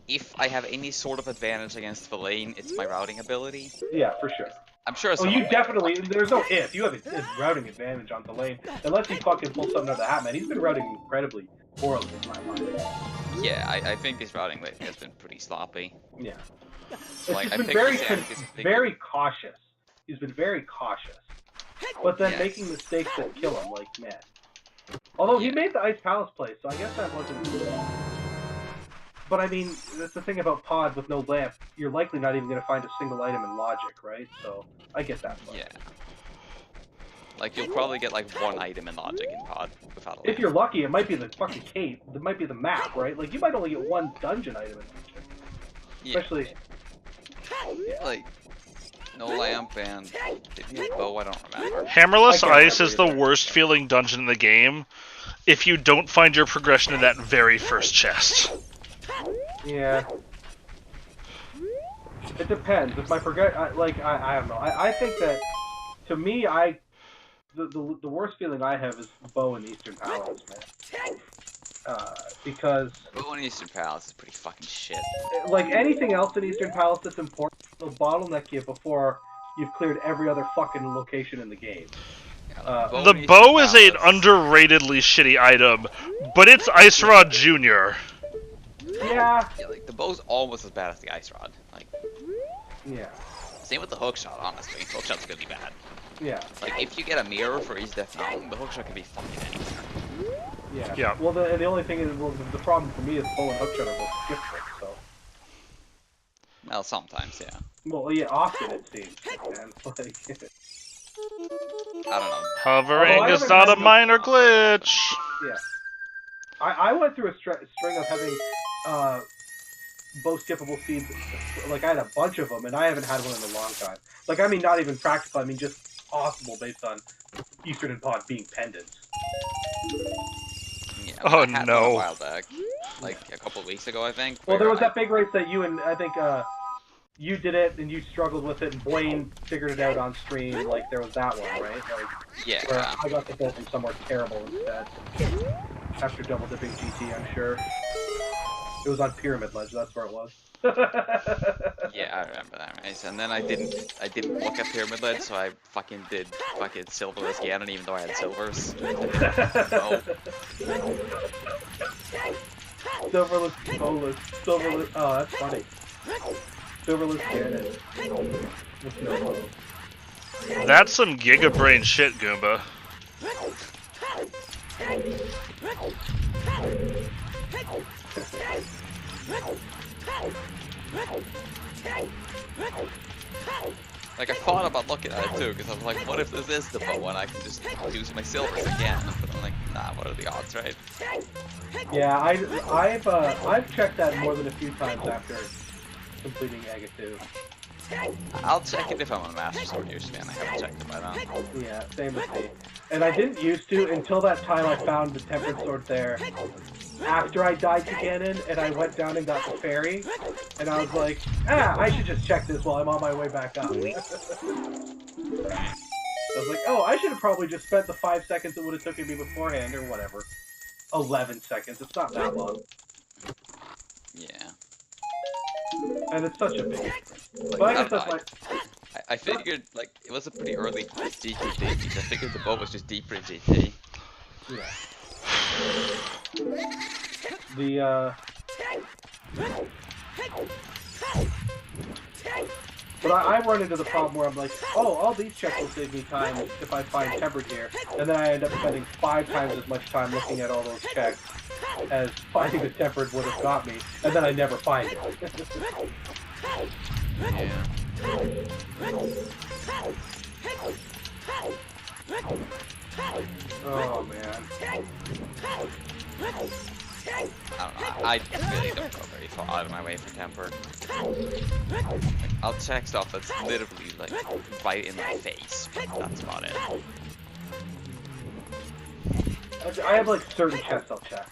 if I have any sort of advantage against the lane, it's my routing ability. Yeah, for sure. I'm sure. Oh, you definitely. There's no if. You have a routing advantage on the lane, unless he fucking pulls something out of the hat, man. He's been routing incredibly poorly in my mind. Yeah, I think his routing lately has been pretty sloppy. Yeah. Like, He's been very cautious. He's been very cautious, but then making mistakes that kill him, like man. Although he made the Ice Palace play, so I guess that wasn't. But I mean, that's the thing about Pod with no lamp. You're likely not even going to find a single item in Logic, right? So I get that part. Yeah. Like, you'll probably get like one item in Logic in Pod without a lamp. If you're lucky, it might be the fucking cave. It might be the map, right? Like, you might only get one dungeon item in Logic. Yeah. Especially. Like, no lamp and did he have bow? I don't remember. Hammerless Ice is the worst feeling dungeon in the game if you don't find your progression in that very first chest. Yeah. It depends. If my I don't know. I think that to me, the worst feeling I have is bow in Eastern Palace, man. Because bow in Eastern Palace is pretty fucking shit. Like anything else in Eastern Palace that's important, they'll bottleneck you before you've cleared every other fucking location in the game. The bow is an underratedly shitty item, but it's Ice Rod Jr. Yeah, like the bow's almost as bad as the Ice Rod. Like, yeah. Same with the hookshot, honestly. Hookshot's gonna be bad. Yeah. Like, if you get a mirror for each Death Mountain, the hookshot can be fucking anywhere. Yeah. Yeah. Well, the only thing is, well, the problem for me is bow and hookshot are both skip tricks, so. Well, sometimes, yeah. Well, yeah, often it seems, man. Like, I don't know. Hovering is not a minor glitch. Yeah. I went through a string of having bow skippable speeds. Like, I had a bunch of them, and I haven't had one in a long time. Like, I mean, not even practical. I mean, just possible based on Eastern and Pod being pendants. Yeah, oh, I had one a while back. Like, a couple of weeks ago, I think. Well, there was that big race that you and, I think, you did it, and you struggled with it, and Blaine figured it out on stream. Like, there was that one, right? Like, yeah. Where I got the goal from somewhere terrible instead. After double dipping GT, I'm sure. It was on Pyramid Ledge, that's where it was. Yeah, I remember that race. And then I didn't look at Pyramid Ledge, so I fucking did fucking Silverless Ganon, even though I had Silvers. Silverless, oh, that's funny. Silverless Ganon. With no bow. That's some Giga Brain shit, Goomba. Like, I thought about looking at it too, because I was like, what if this is the bow and I can just use my silvers again? But I'm like, nah, what are the odds, right? Yeah, I've checked that more than a few times after completing Aga 2. I'll check it if I'm a Master Sword usually, and I haven't checked it by now. Yeah, same with me. And I didn't used to until that time I found the Tempered Sword there. After I died to Ganon, and I went down and got the fairy, and I was like, I should just check this while I'm on my way back up. I was like, oh, I should have probably just spent the 5 seconds it would have taken me beforehand, or whatever. 11 seconds, it's not that long. Yeah. And it's such a big difference. Like, But I guess that's I I figured like it was a pretty early GT because I figured the boat was just deeper in GT. Yeah. The But I run into the problem where I'm like, oh, all these checks will save me time if I find tempered gear, and then I end up spending 5 times as much time looking at all those checks as finding the tempered would have got me, and then I never find it. Yeah. Oh man. I don't know. I really don't go very far out of my way for tempered. Like, I'll check stuff that's literally like right in my face, but that's about it. I have like certain checks I'll check.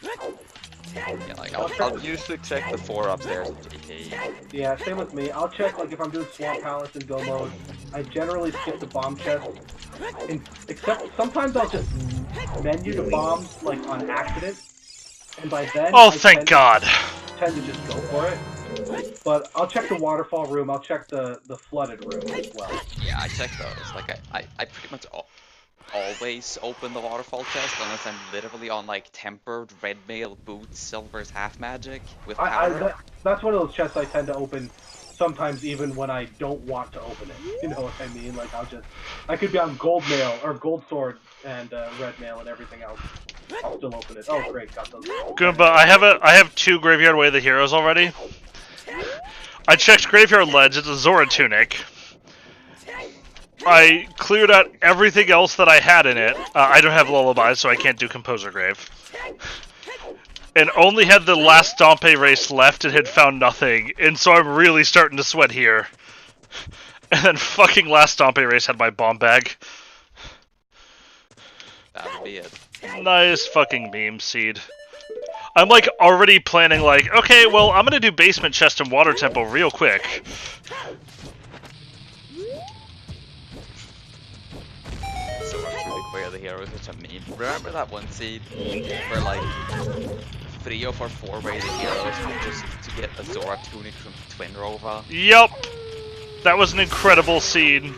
Yeah, like I'll usually check the 4 upstairs in GT. Yeah, same with me. I'll check like if I'm doing Swamp Palace and Go mode. I generally skip the bomb chest. Except sometimes I'll just menu to bombs like on accident. And by then, oh, thank God. Tend to just go for it. But I'll check the waterfall room. I'll check the flooded room as well. Yeah, I check those. Like I pretty much always open the waterfall chest unless I'm literally on like tempered, red mail, boots, silver's half magic with power. That's one of those chests I tend to open sometimes even when I don't want to open it. You know what I mean? Like I could be on gold mail or gold sword and red mail and everything else. I'll still open it. Oh great, got those. Goomba, I have 2 Graveyard Way of the Heroes already. I checked Graveyard Ledge, it's a Zora Tunic. I cleared out everything else that I had in it. I don't have Lullaby, so I can't do Composer Grave. And only had the last Dompe race left and had found nothing. And so I'm really starting to sweat here. And then fucking last Dompe race had my bomb bag. That would be it. Nice fucking meme seed. I'm like already planning like, okay, well I'm gonna do basement chest and water temple real quick. So much really queer the heroes, which I mean. Remember that one seed where like 3 of our 4 rated heroes were just to get a Zora tunic from Twin Rova? Yup! That was an incredible seed.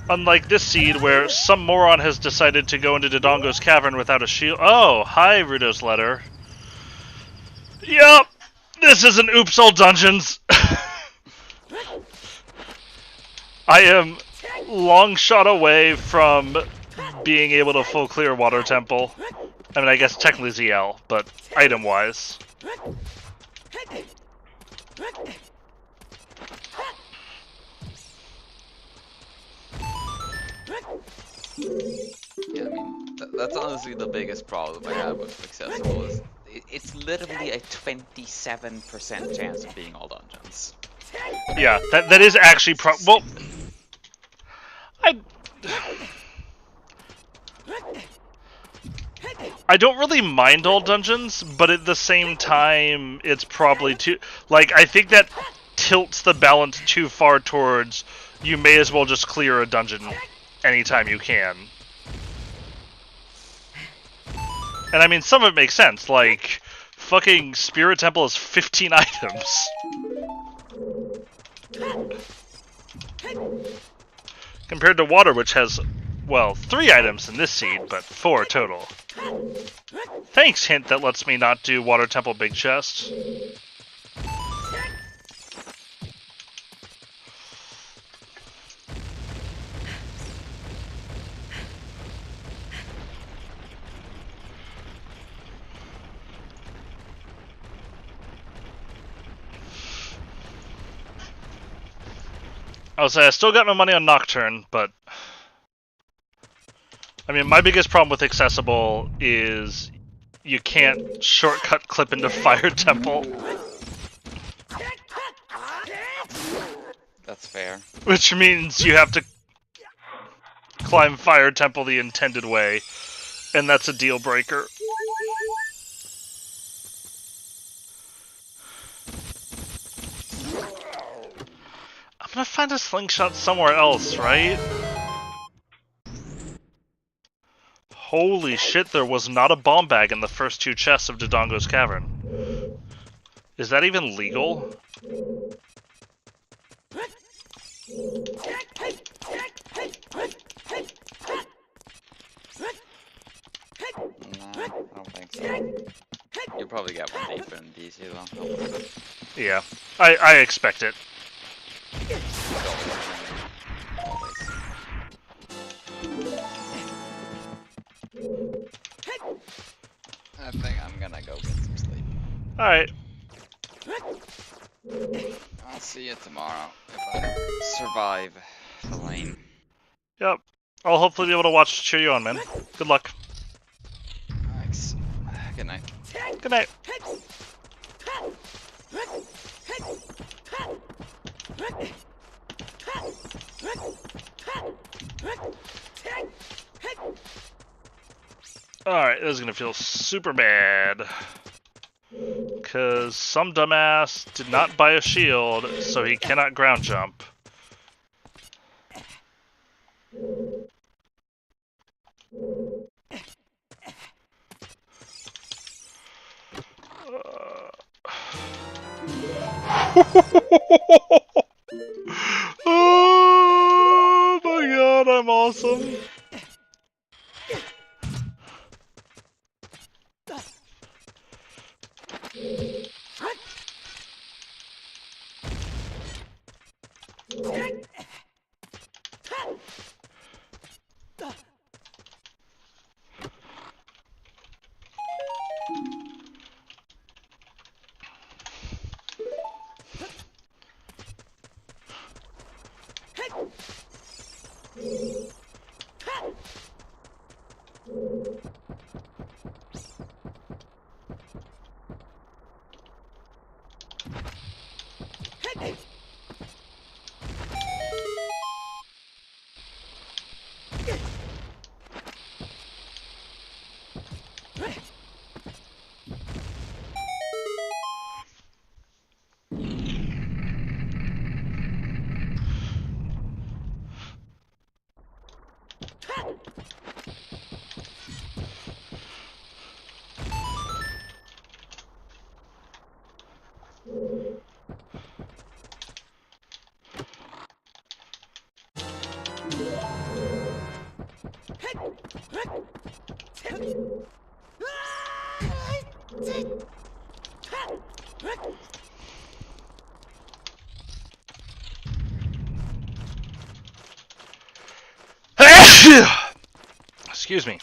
Unlike this seed, where some moron has decided to go into Dodongo's cavern without a shield. Oh, hi, Rudo's letter. Yup! This is an Oops All Dungeons! I am long shot away from being able to full clear Water Temple. I mean, I guess technically ZL, but item-wise. Yeah, I mean, that's honestly the biggest problem I have with accessible is it's literally a 27% chance of being all dungeons. Yeah, that is actually well, I don't really mind all dungeons, but at the same time, it's probably too... Like, I think that tilts the balance too far towards you may as well just clear a dungeon anytime you can. And I mean, some of it makes sense, like, fucking Spirit Temple has 15 items. Compared to Water, which has, well, 3 items in this seed, but 4 total. Thanks, hint that lets me not do Water Temple Big Chest. I'll say I still got my money on Nocturne, but... I mean, my biggest problem with Accessible is you can't shortcut clip into Fire Temple. That's fair. Which means you have to climb Fire Temple the intended way, and that's a deal breaker. I'm gonna find a slingshot somewhere else, right? Holy shit, there was not a bomb bag in the first 2 chests of Dodongo's Cavern. Is that even legal? Nah, I don't think so. You'll probably get one deeper in DC though. Yeah, I expect it. Always. I think I'm gonna go get some sleep. Alright. I'll see you tomorrow if I survive the lane. Yep. I'll hopefully be able to watch cheer you on, man. Good luck. Thanks. Good night. Good night. Alright, this is gonna feel super bad. Because some dumbass did not buy a shield, so he cannot ground jump. Oh my god, I'm awesome. Excuse me.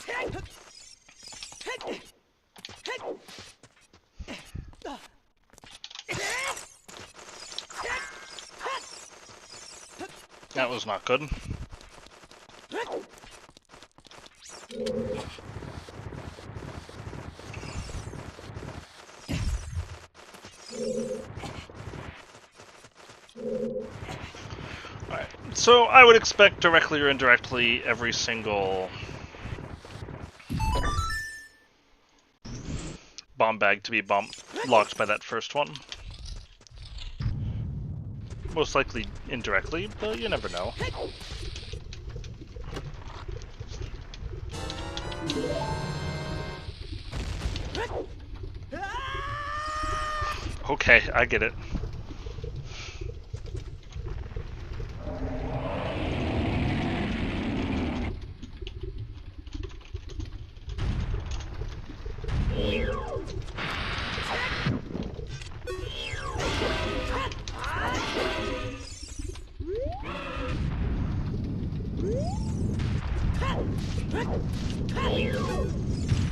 That was not good. Alright, so I would expect directly or indirectly every single bomb bag to be locked by that first one. Most likely indirectly, but you never know. Okay, I get it.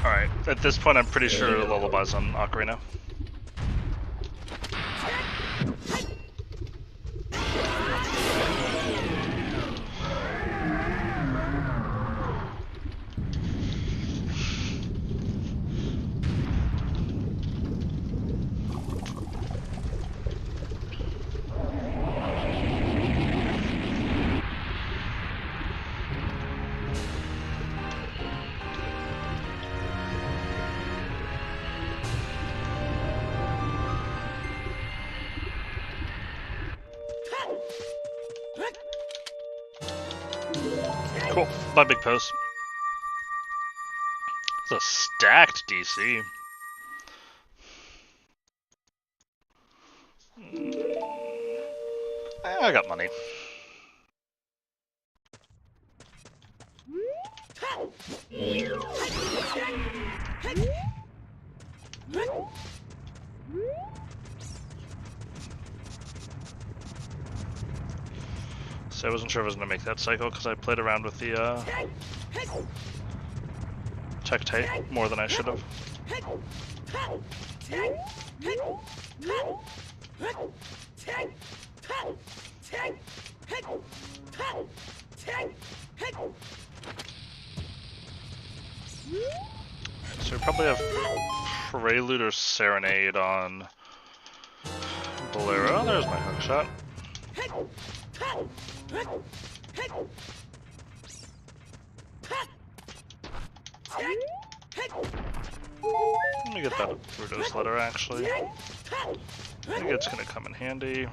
Alright, at this point I'm pretty sure Lullaby's on Ocarina. Cool. Bye, Big Pose. It's a stacked DC. I got money. So I wasn't sure if I was going to make that cycle because I played around with the tech tape more than I should have. So we probably have Prelude or Serenade on Bolero. Oh, there's my hook shot. Let me get that Fruito's letter actually. I think it's gonna come in handy.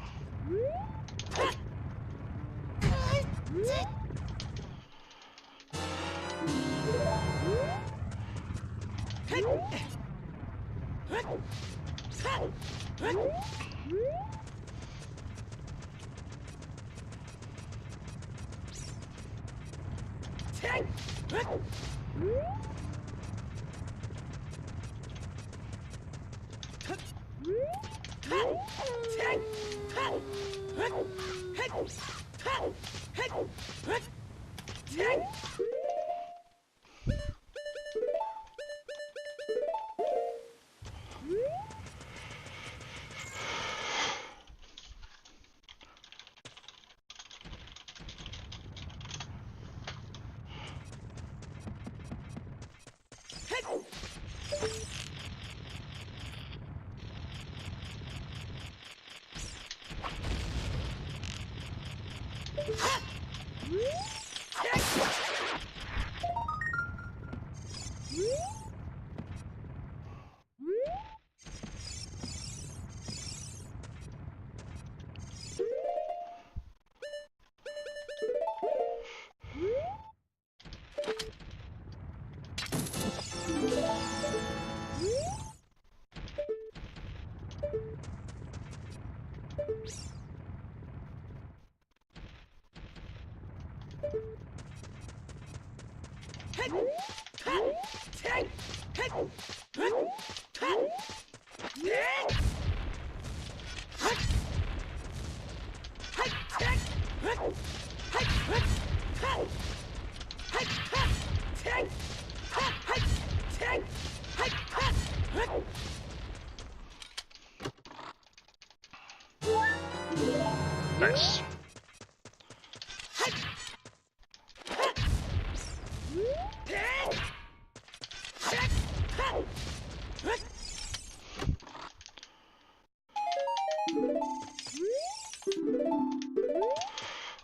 Nice.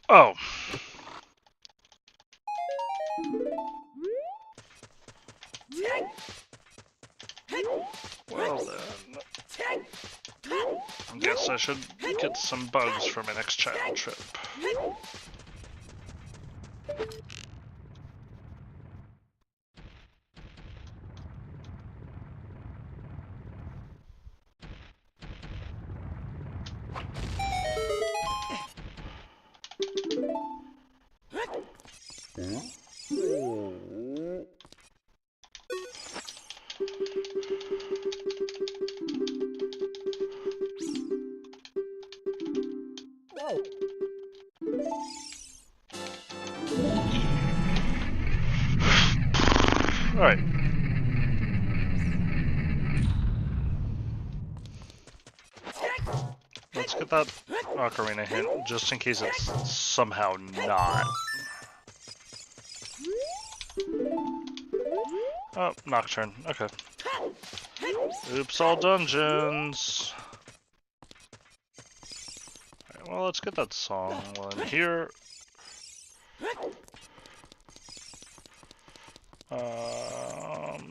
Oh. Well then. I guess I should get some bugs for my next child trip. Alright. Let's get that Ocarina hint, just in case it's somehow not. Oh, Nocturne. Okay. Oops, all dungeons. Alright, well, let's get that song while I'm here.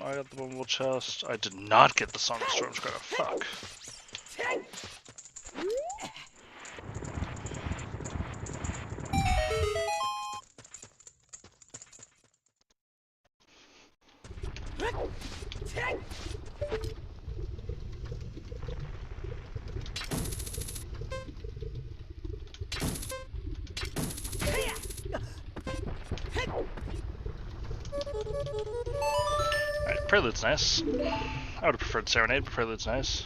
I got the Bumble chest. I did not get the Song of Storm Scar. Fuck. Alright, Prelude's nice. I would have preferred Serenade, but Prelude's nice.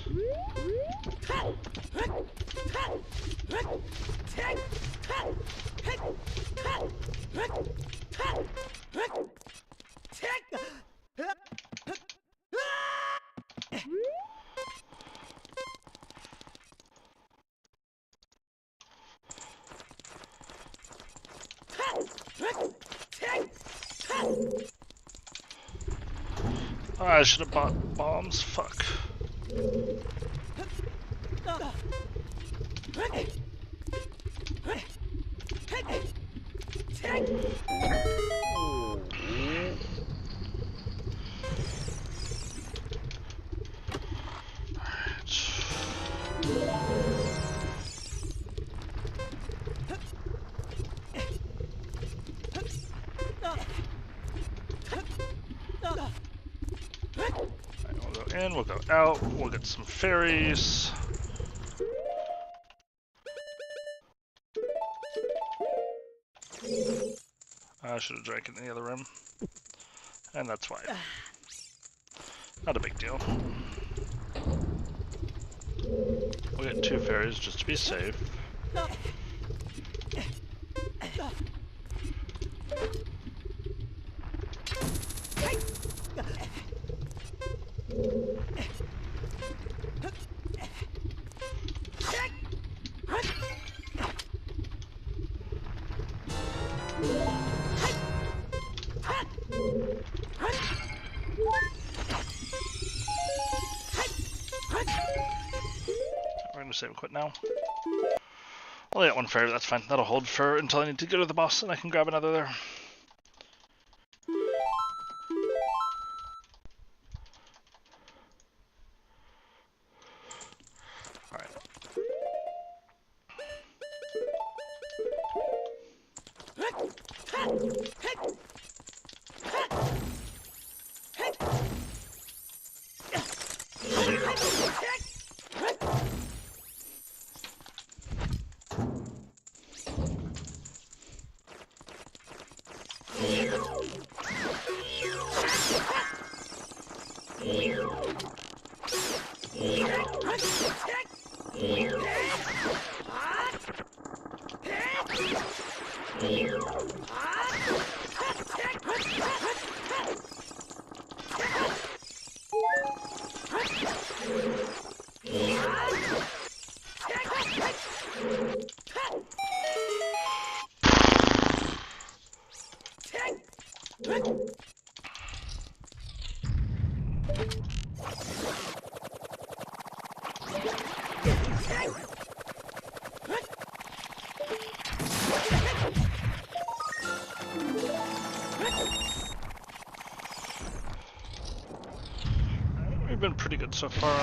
Oh, I should have bought bombs. Fuck. We'll go in, we'll go out, we'll get some fairies. I should have drank it in the other room. And that's fine. Not a big deal. We'll get 2 fairies just to be safe. We're gonna save and quit now. Only got 1 fairy, that's fine. That'll hold for until I need to go to the boss and I can grab another there. Alright. We've been pretty good so far.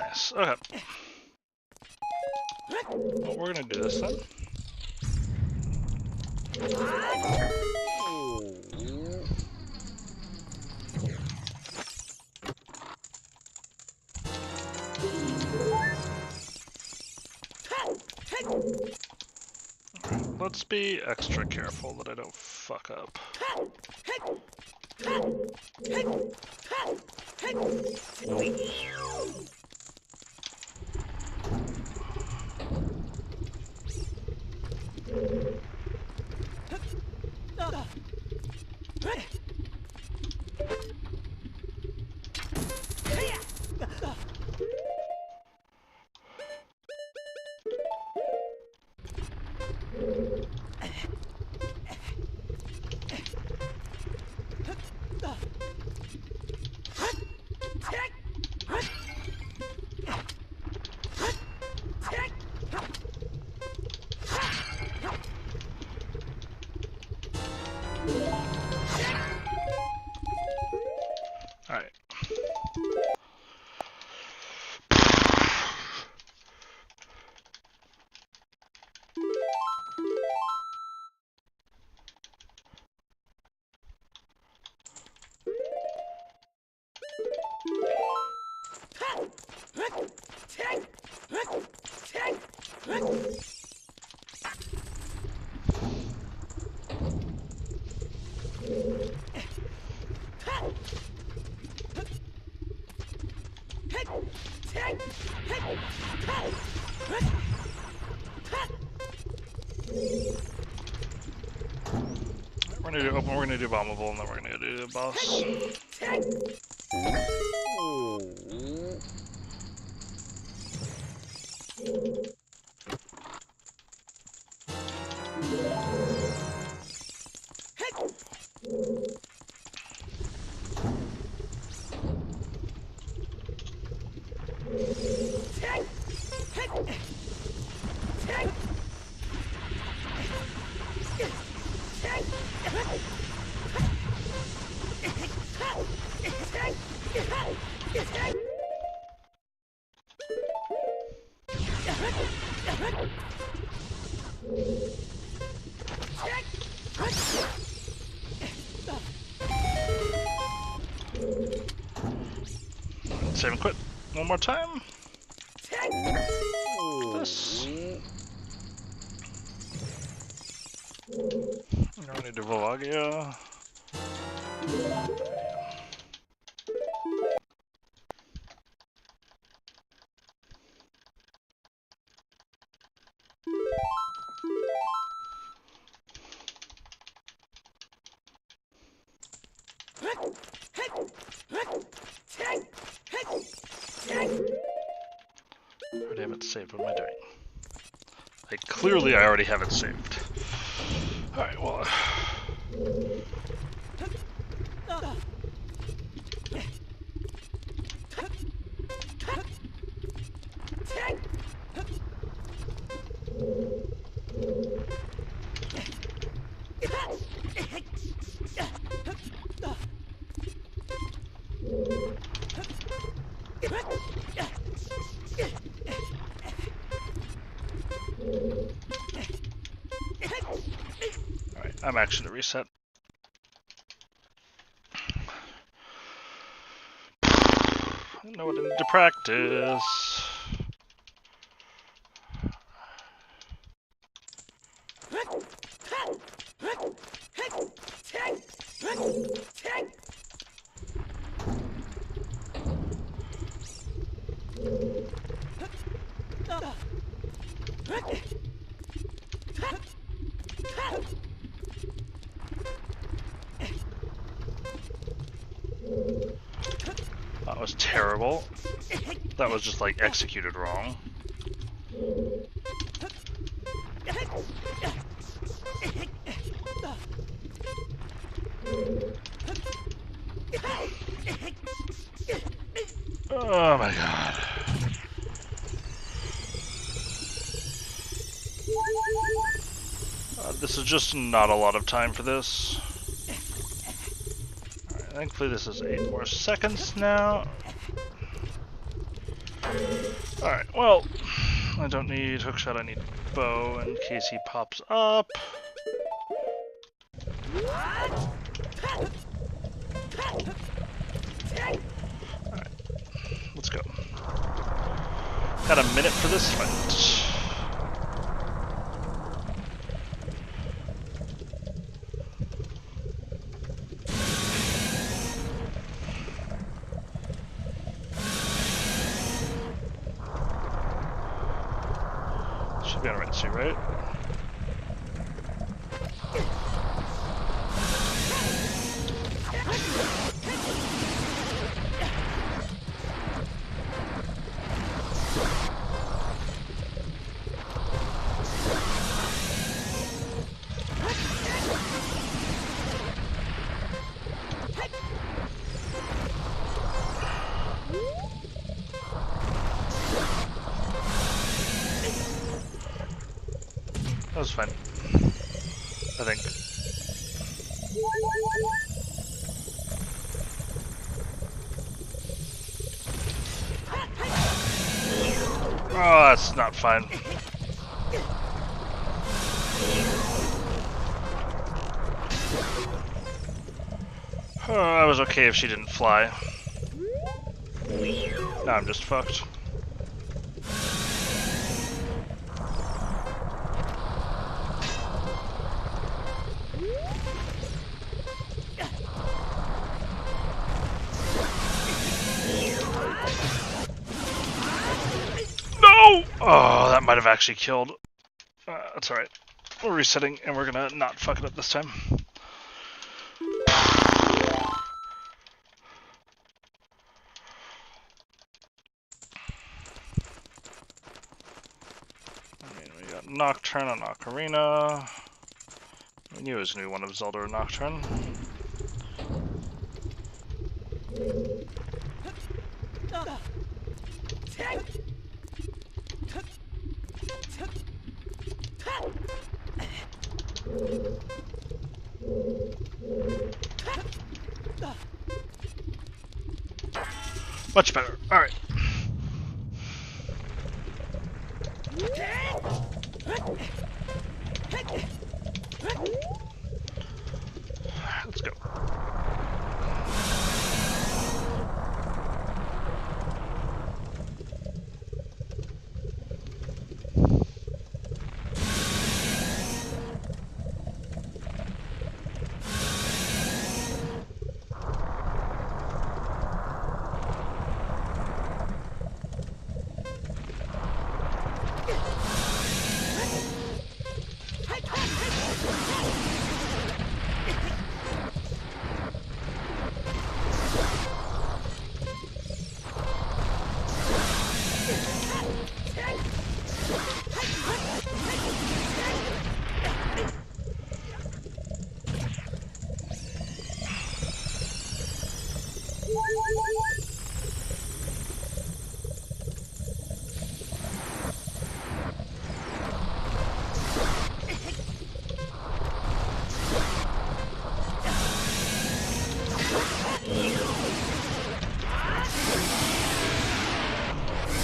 Nice. Okay. Well, we're gonna do this then. Let's be extra careful that I don't fuck up. Alright. We're gonna do bombable, and then we're gonna do the boss. Save and quit one more time. This. Now we need to Velagia. I already have it saved. What am I doing? Clearly I already have it saved. Alright, well... I'm actually to reset. I know what I need to practice. That was terrible. That was just like executed wrong. Oh my god. This is just not a lot of time for this. Alright, thankfully this is 8 more seconds now. Alright, well, I don't need hookshot, I need bow in case he pops up. Alright, let's go. Got a minute for this fight. Should be on right, right? That was fine. I think. Oh, that's not fine. Oh, I was okay if she didn't fly. Now I'm just fucked. No! Oh, that might have actually killed. That's alright. We're resetting, and we're gonna not fuck it up this time. We got Nocturne on Ocarina. I knew it was gonna be one of Zelda or Nocturne. Much better. Alright. Let's go.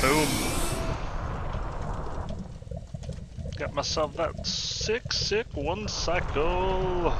Boom. Got myself that sick one cycle.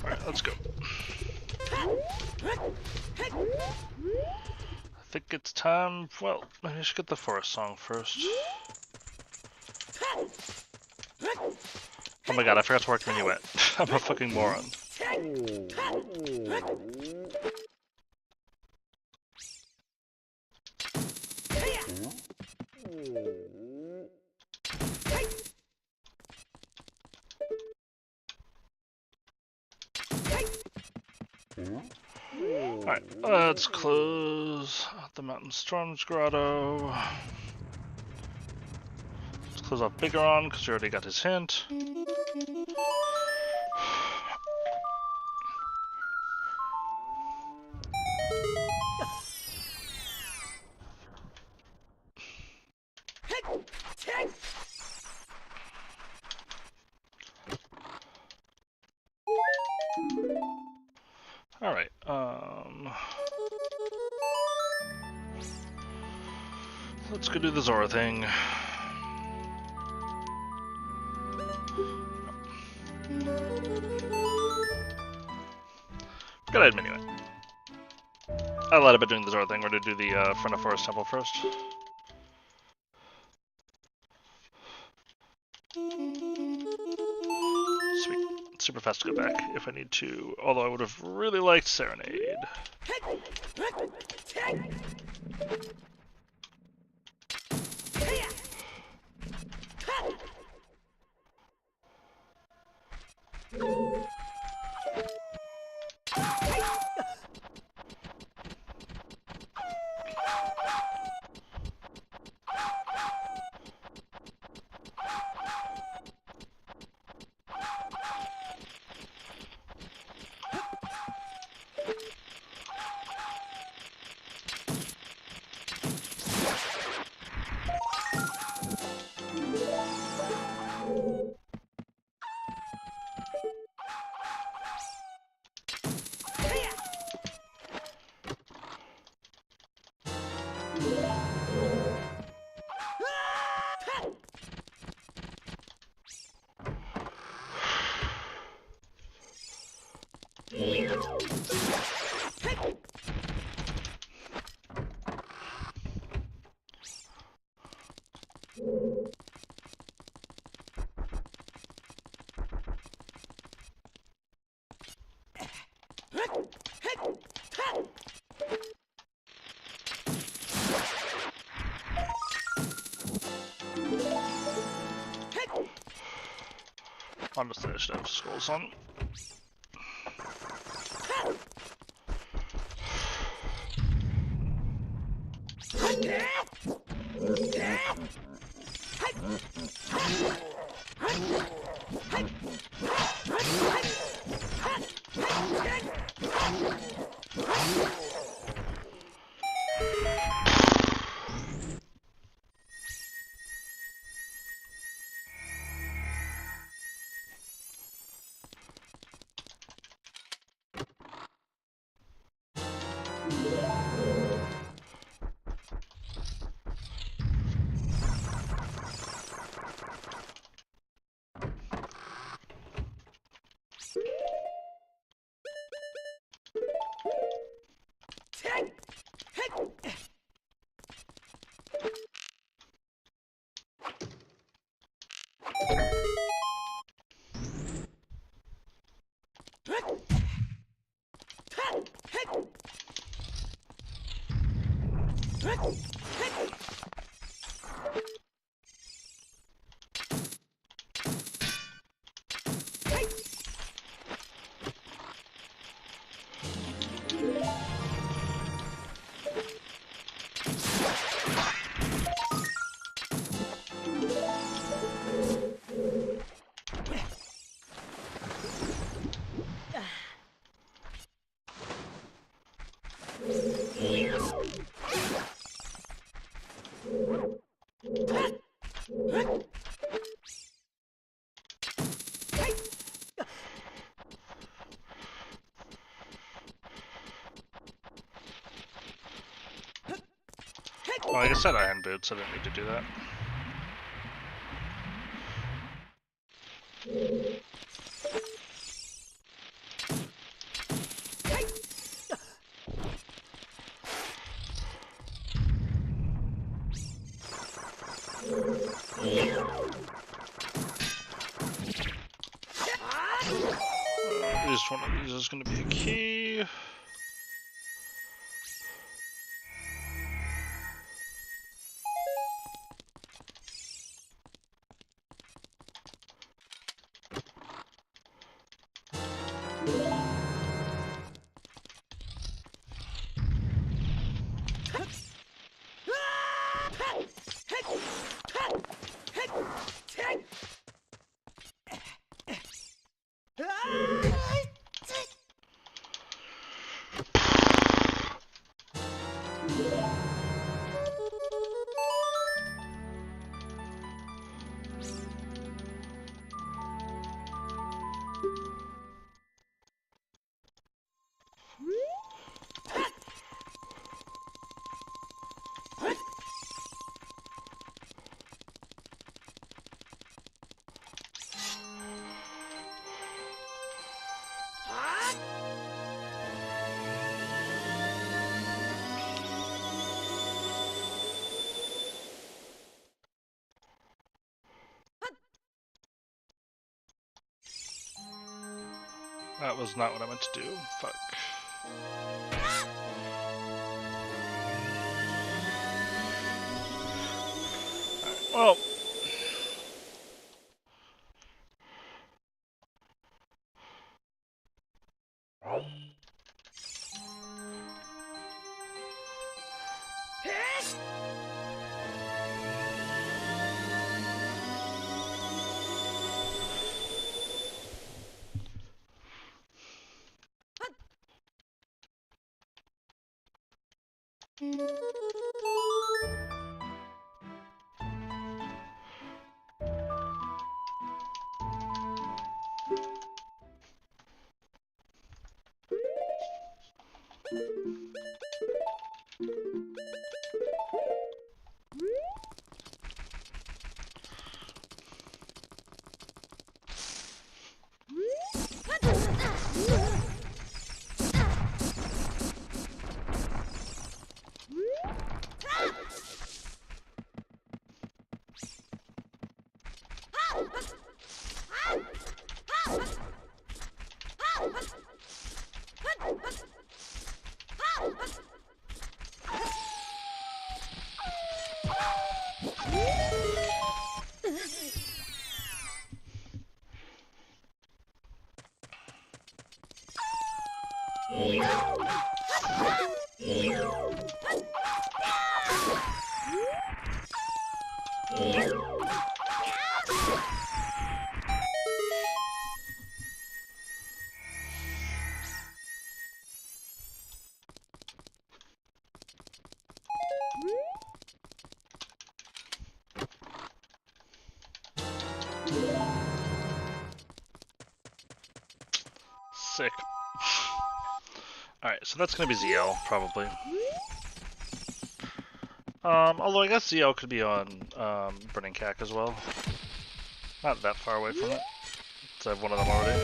Alright, let's go. I think it's time. Well, maybe I should get the forest song first. Oh my god, I forgot to work minuet. I'm a fucking moron. Alright, let's close the Mountain Storms Grotto. Let's close off Bigoron, because we already got his hint. Alright, let's go do the Zora thing. Good item anyway. I lied about doing the Zora thing. We're gonna do the front of Forest Temple first. Sweet. Super fast to go back if I need to. Although I would have really liked Serenade. Honestly, I should have scrolls on. Oh, like I said, I had boots. I didn't need to do that. Just one of these is going to be a key. That was not what I meant to do. Fuck. Alright, well. Sick. Alright, so that's gonna be ZL, probably. Although I guess ZL could be on Burning Cack as well. Not that far away from it. So I have one of them already.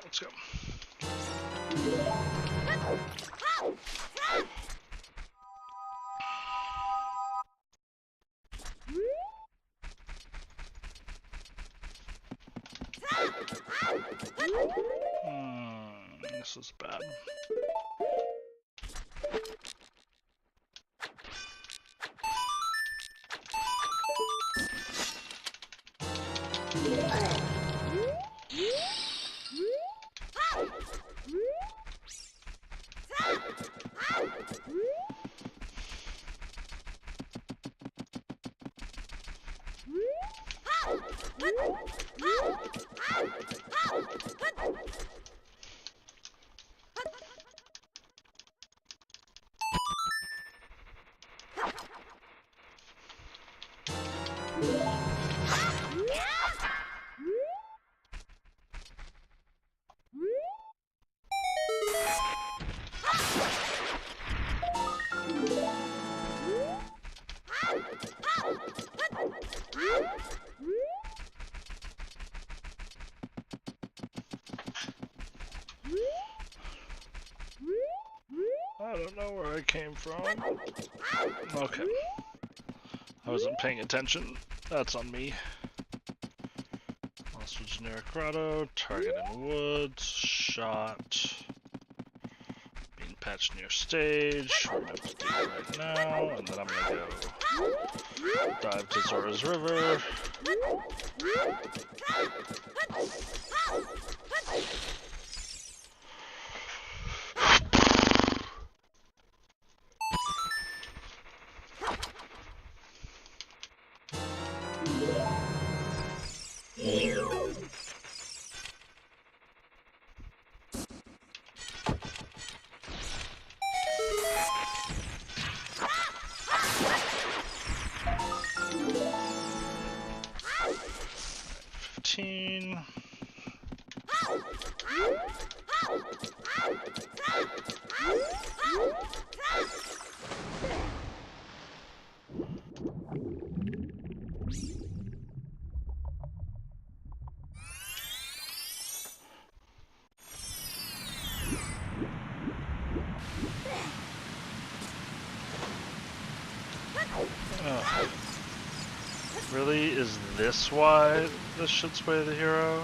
Let's go. This is bad. I don't know where I came from. Okay. I wasn't paying attention. That's on me. Also generic grotto, target in woods, shot. Bean patch near stage. We're gonna have to do it right now, and then I'm gonna go dive to Zora's River. Really? Is this why this should sway the hero?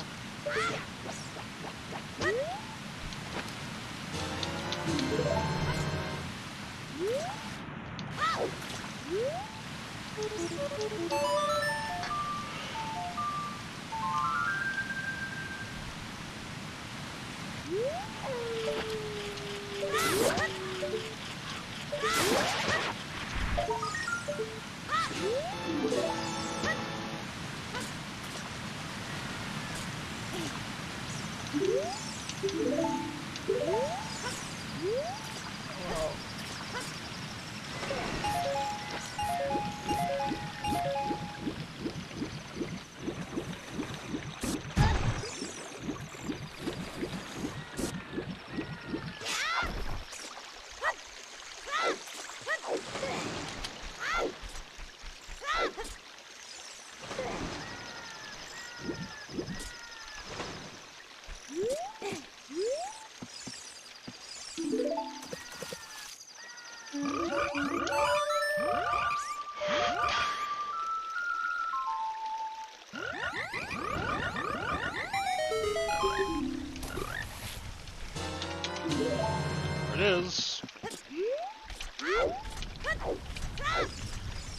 It is.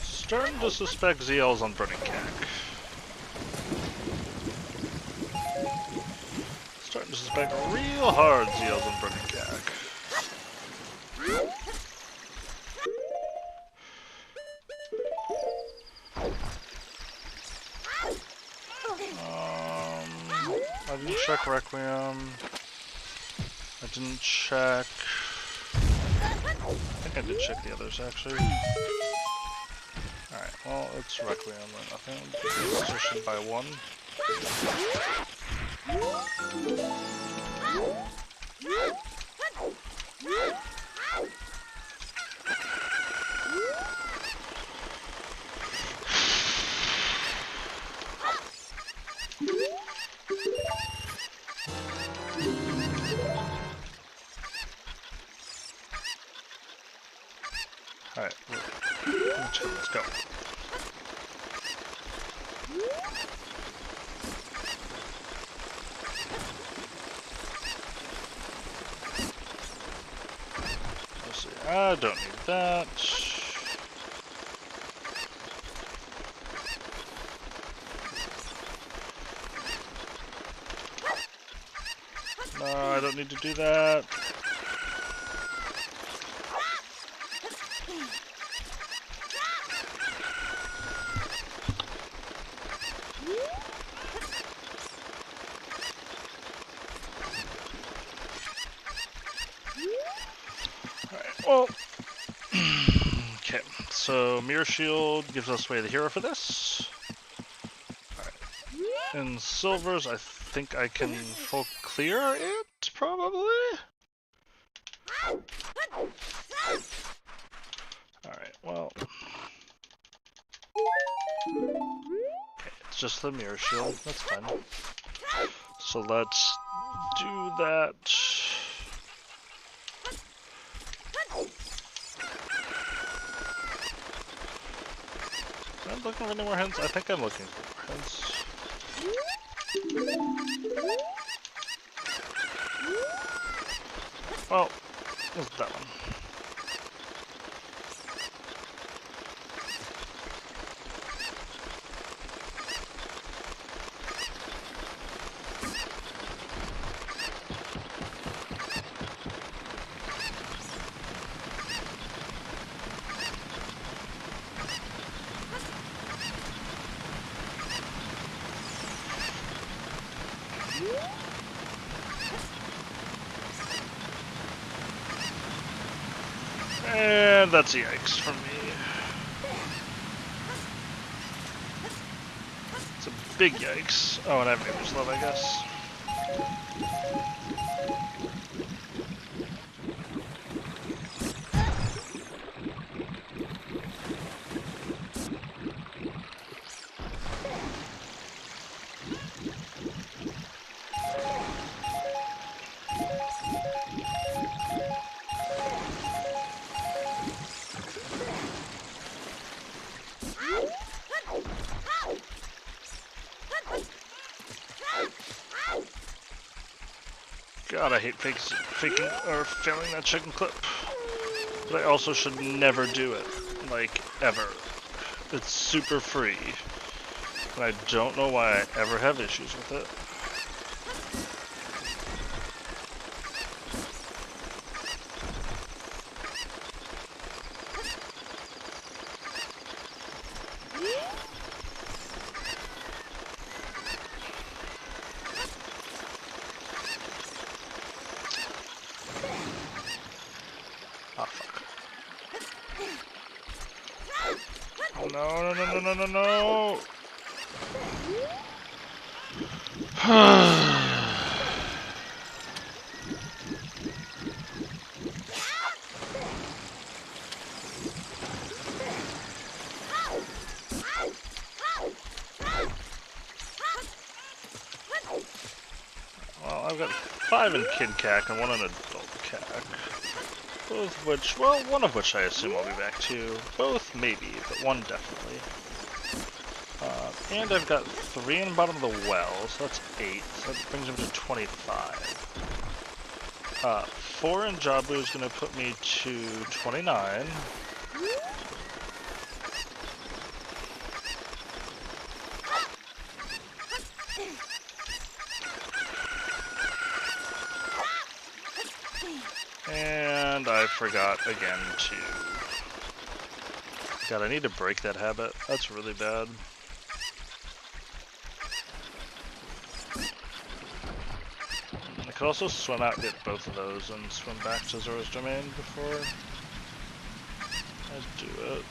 Starting to suspect ZL's on burning cack. Starting to suspect real hard ZL's on burning cack. I didn't check Requiem. I didn't check... I think I did check the others, actually. Alright, well, it's Requiem or nothing. Position by 1. Alright, let's go. Let's see, I don't need that. No, I don't need to do that. Well, okay, so Mirror Shield gives us Way of the Hero for this. Alright. In Silvers, I think I can full clear it, probably? Alright, well. Okay, it's just the Mirror Shield, that's fine. So let's do that. Am I looking for any more hints? I think I'm looking for more hints. Well, there's that one. And that's yikes from me. It's a big yikes. Oh, and I have Neighbor's Love, I guess. God, I hate faking or failing that chicken clip. But I also should never do it. Like, ever. It's super free. And I don't know why I ever have issues with it. Oh, fuck. Oh, no, no, no, no, no, no, no! Well, I've got 5 in Kid Cack and 1 in Adult Cack. Both of which, well, one of which I assume I'll be back to. Both maybe, but one definitely. And I've got 3 in the bottom of the well, so that's 8. So that brings them to 25. 4 in Jabu is going to put me to 29. And I forgot again to... God, I need to break that habit. That's really bad. I could also swim out and get both of those and swim back to Zora's Domain before I do it.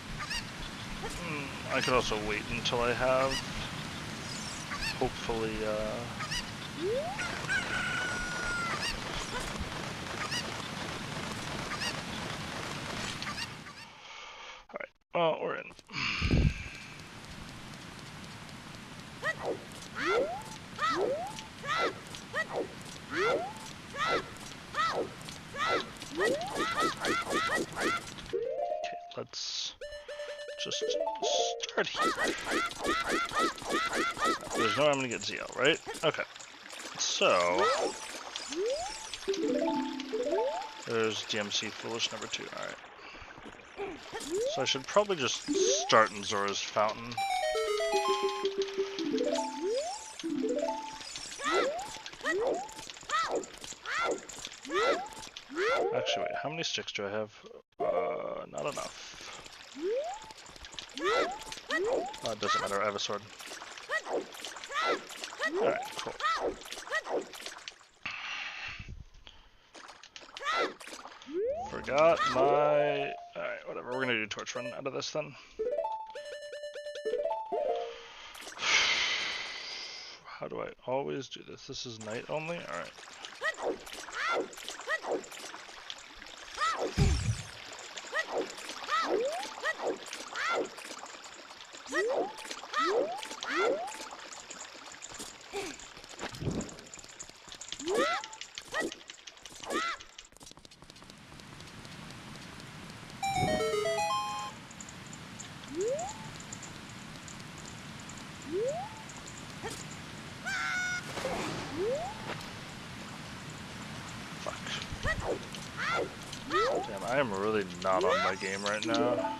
I could also wait until I have, hopefully, Alright, well, we're in. Okay, let's just start here. There's no way I'm gonna get ZL, right? Okay. So there's DMC Foolish number 2, alright. So I should probably just start in Zora's Fountain. Actually, wait, how many sticks do I have? Not enough. It doesn't matter, I have a sword. Alright, cool. Forgot my... Alright, whatever, we're gonna do torch run out of this then. How do I always do this? This is night only? Alright. Damn, I am really not on my game right now.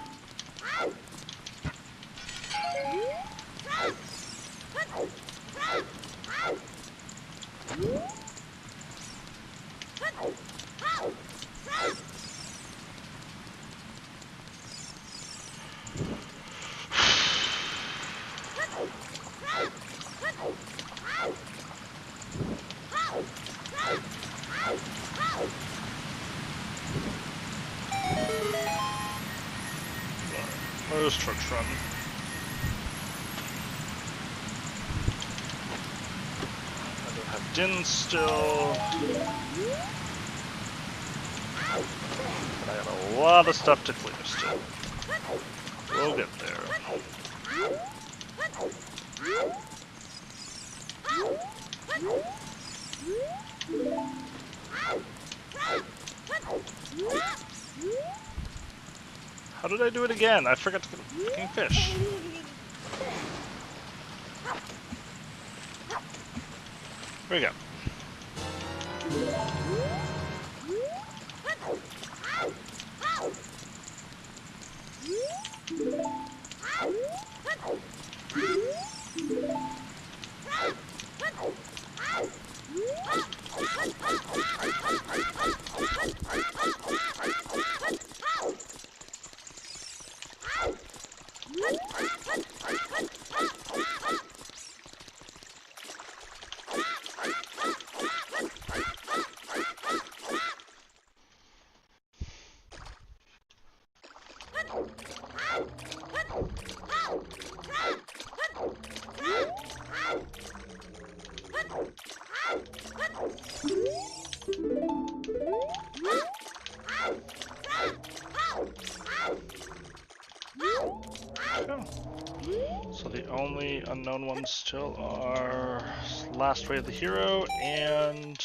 Where's Torch Run? I don't have in still. But I got a lot of stuff to clear still. We'll get there. How did I do it again? I forgot to get a fucking fish. Here we go. So the only unknown ones still are Last Way of the Hero and...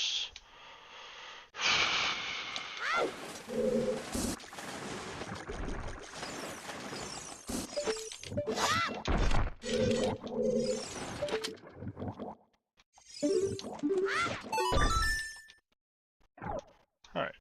Alright.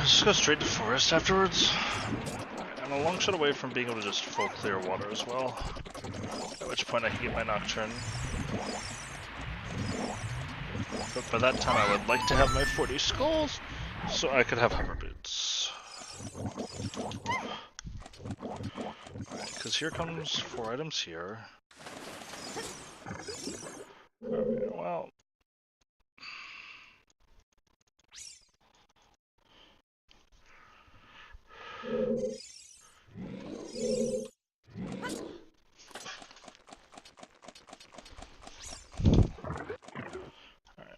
Just go straight to forest afterwards. I'm a long shot away from being able to just full clear water as well. At which point I can get my Nocturne. But by that time I would like to have my 40 skulls, so I could have hover boots. Because here comes 4 items here. Okay, well...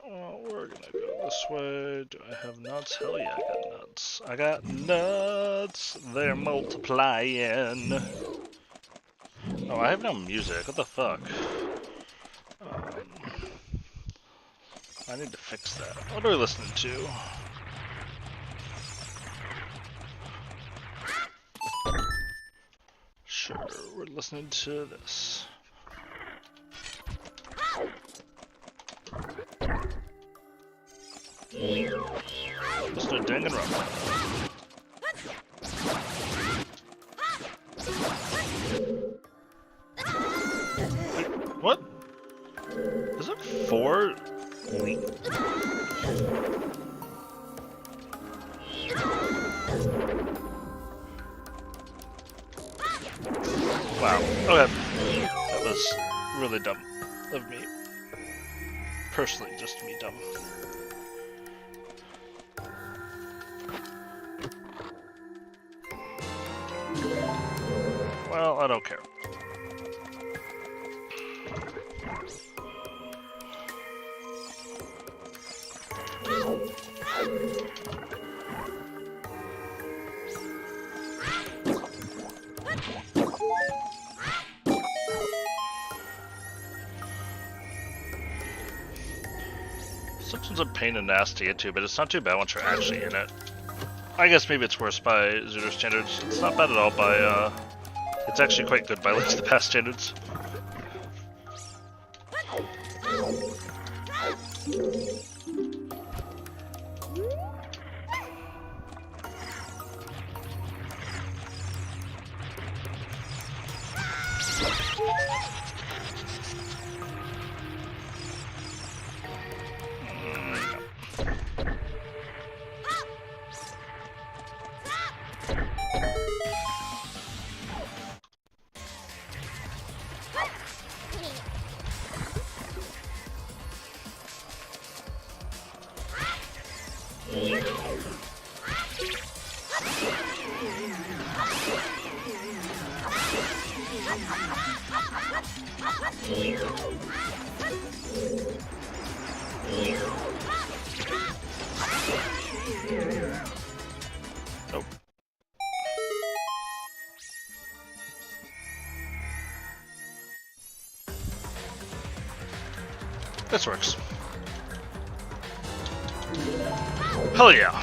Well, we're gonna go this way. Do I have nuts? Hell yeah, I got nuts. I got nuts! They're multiplying! Oh, I have no music. What the fuck? I need to fix that. What are we listening to? Sure, we're listening to this. Mr. Danganronpa. Wait, what? Is it 4? Wow, okay. That was really dumb of me. Personally, just me dumb. Well, I don't care. One's a pain in the ass to get to, but it's not too bad once you're actually in it. I guess maybe it's worse by Zudo standards. It's not bad at all by, it's actually quite good by Links to the Past standards. Nope. This works. Hell yeah.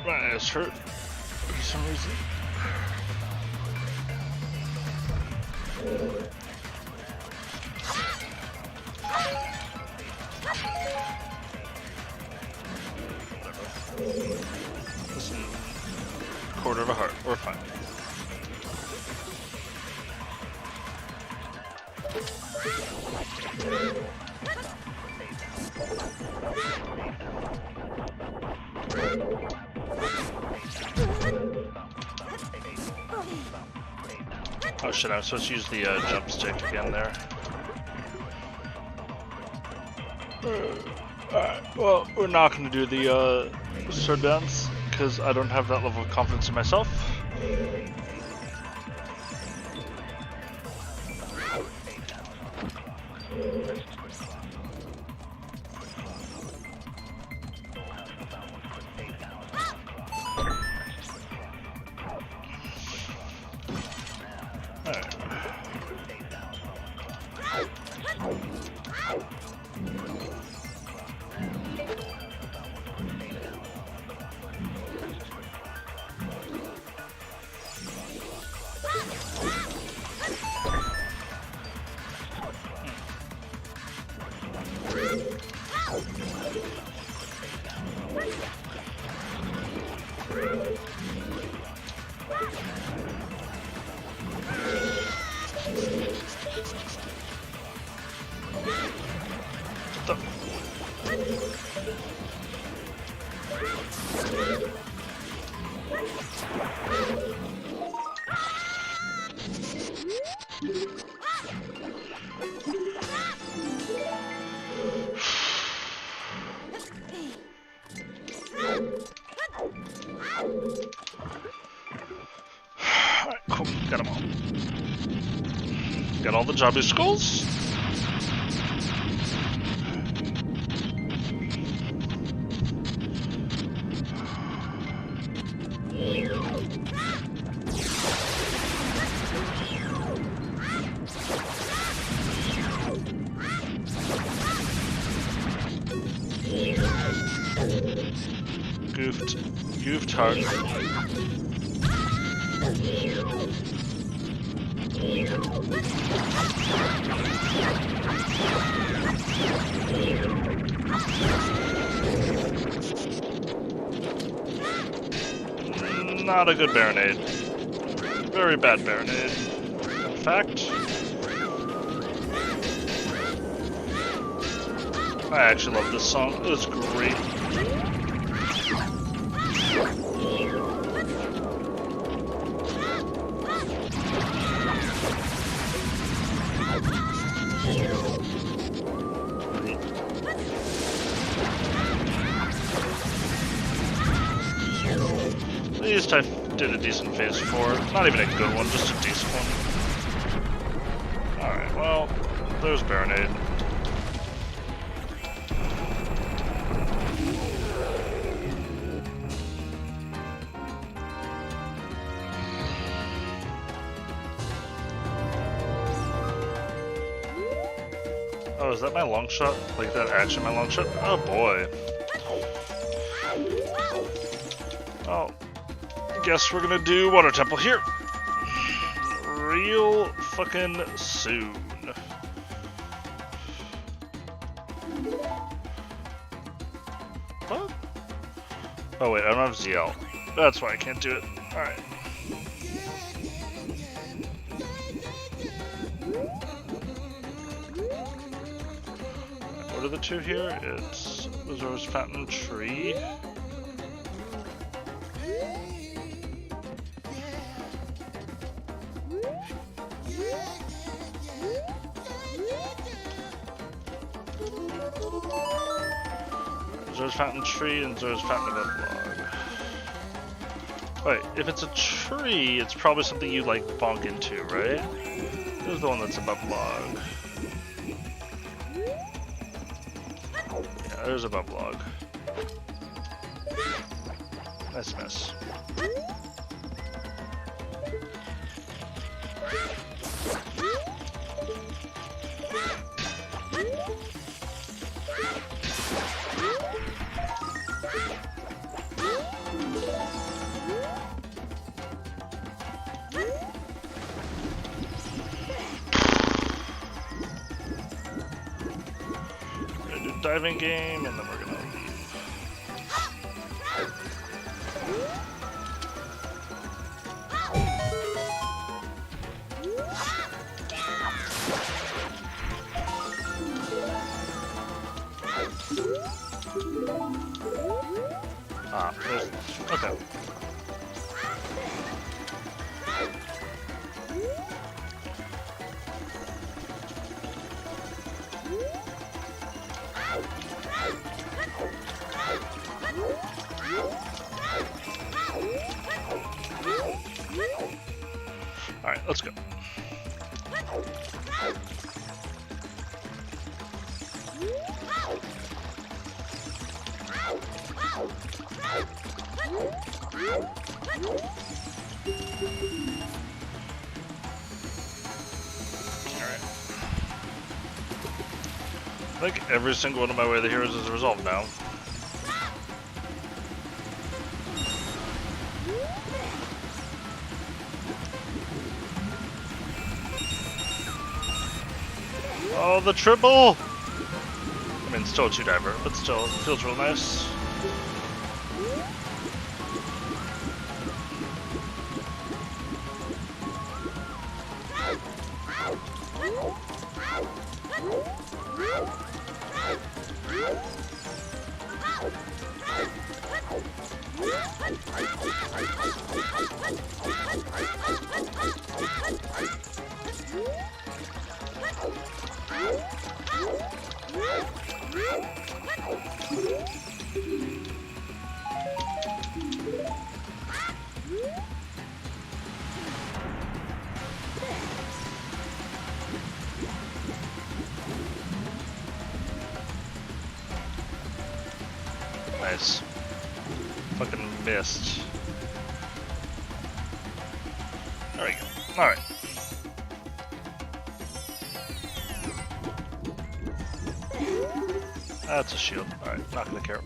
My ass hurt for some reason. Listen, quarter of a heart, we're fine. Oh shit, I'm supposed to use the jump stick again there. Alright, well, we're not going to do the sword dance, because I don't have that level of confidence in myself. Alright, cool. Got them all. Got all the Jabby skulls. Goofed hard. Not a good Baronade. Very bad Baronade. In fact, I actually love this song. It's great. At least I did a decent phase 4. Not even a good one, just a decent one. Alright, well, there's Baronade. Oh, is that my long shot? Like that actually my long shot? Oh boy. Oh. Guess we're gonna do Water Temple here. Real fucking soon. What? Oh wait, I don't have ZL. That's why I can't do it. Alright. What are the two here? It's Resource Fountain Tree. Zora's Fountain Tree and Zora's Fountain above log. Wait, if it's a tree, it's probably something you like bonk into, right? This is the one that's above log. Yeah, there's above log. Nice miss. Diving game, and then we're gonna leave. Ah, there's... okay. Alright, let's go. Alright. I think every single one of my Way of the Heroes is resolved now. Oh, the triple! I mean, still a 2-diver, but still, it feels real nice. Nice. Fucking missed. There we go. Alright. That's a shield. Alright, not gonna care.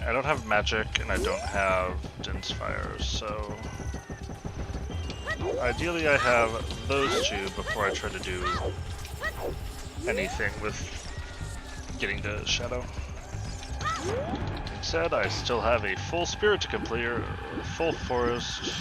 I don't have magic and I don't have dense fire, so ideally I have those two before I try to do anything with getting to Shadow. Instead, I still have a full spirit to complete, or full forest.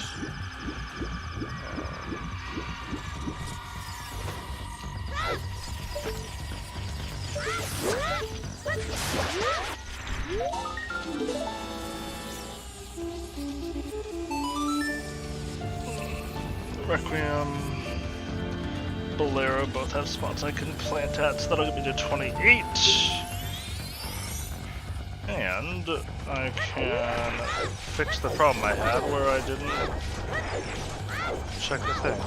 Requiem, Bolero both have spots I can plant at, so that'll get me to 28. And I can fix the problem I had where I didn't check the thing.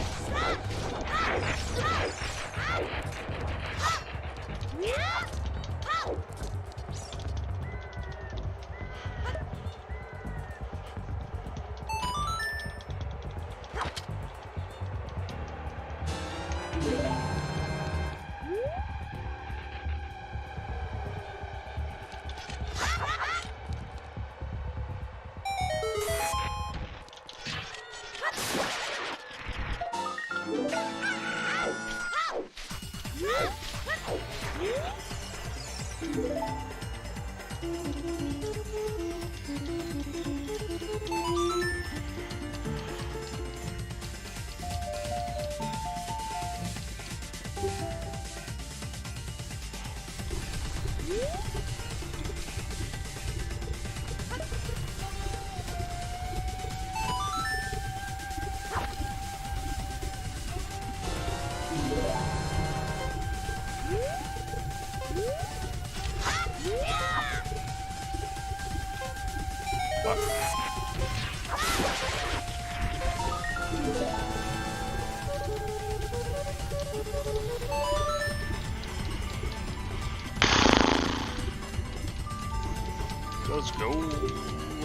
Let's go,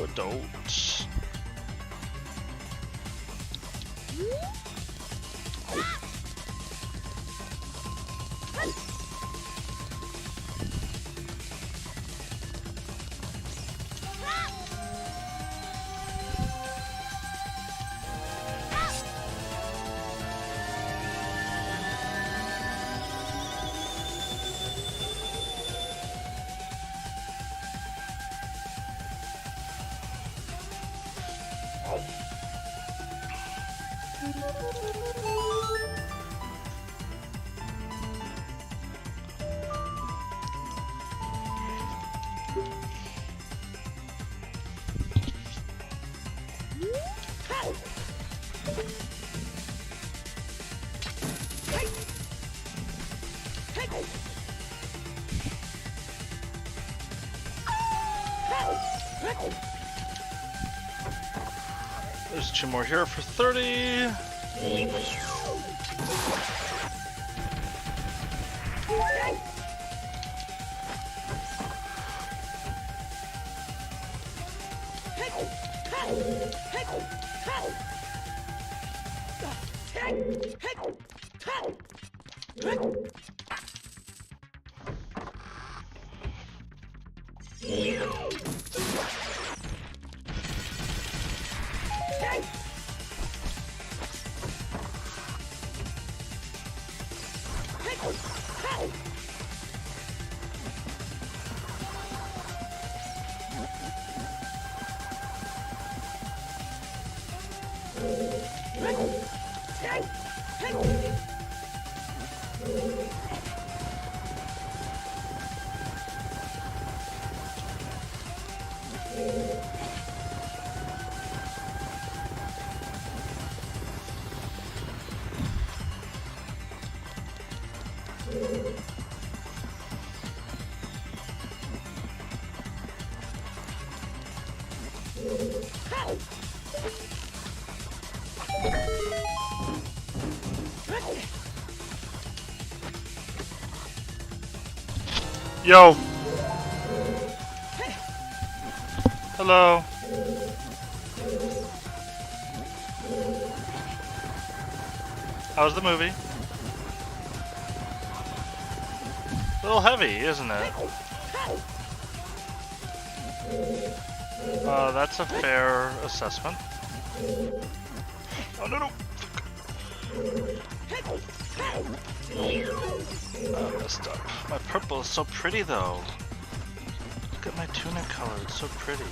adults. There's 2 more here for 30. Yo. Hello. How's the movie? A little heavy, isn't it? That's a fair assessment. Oh, no. I messed up. My purple is so pretty, though. Look at my tunic color. It's so pretty.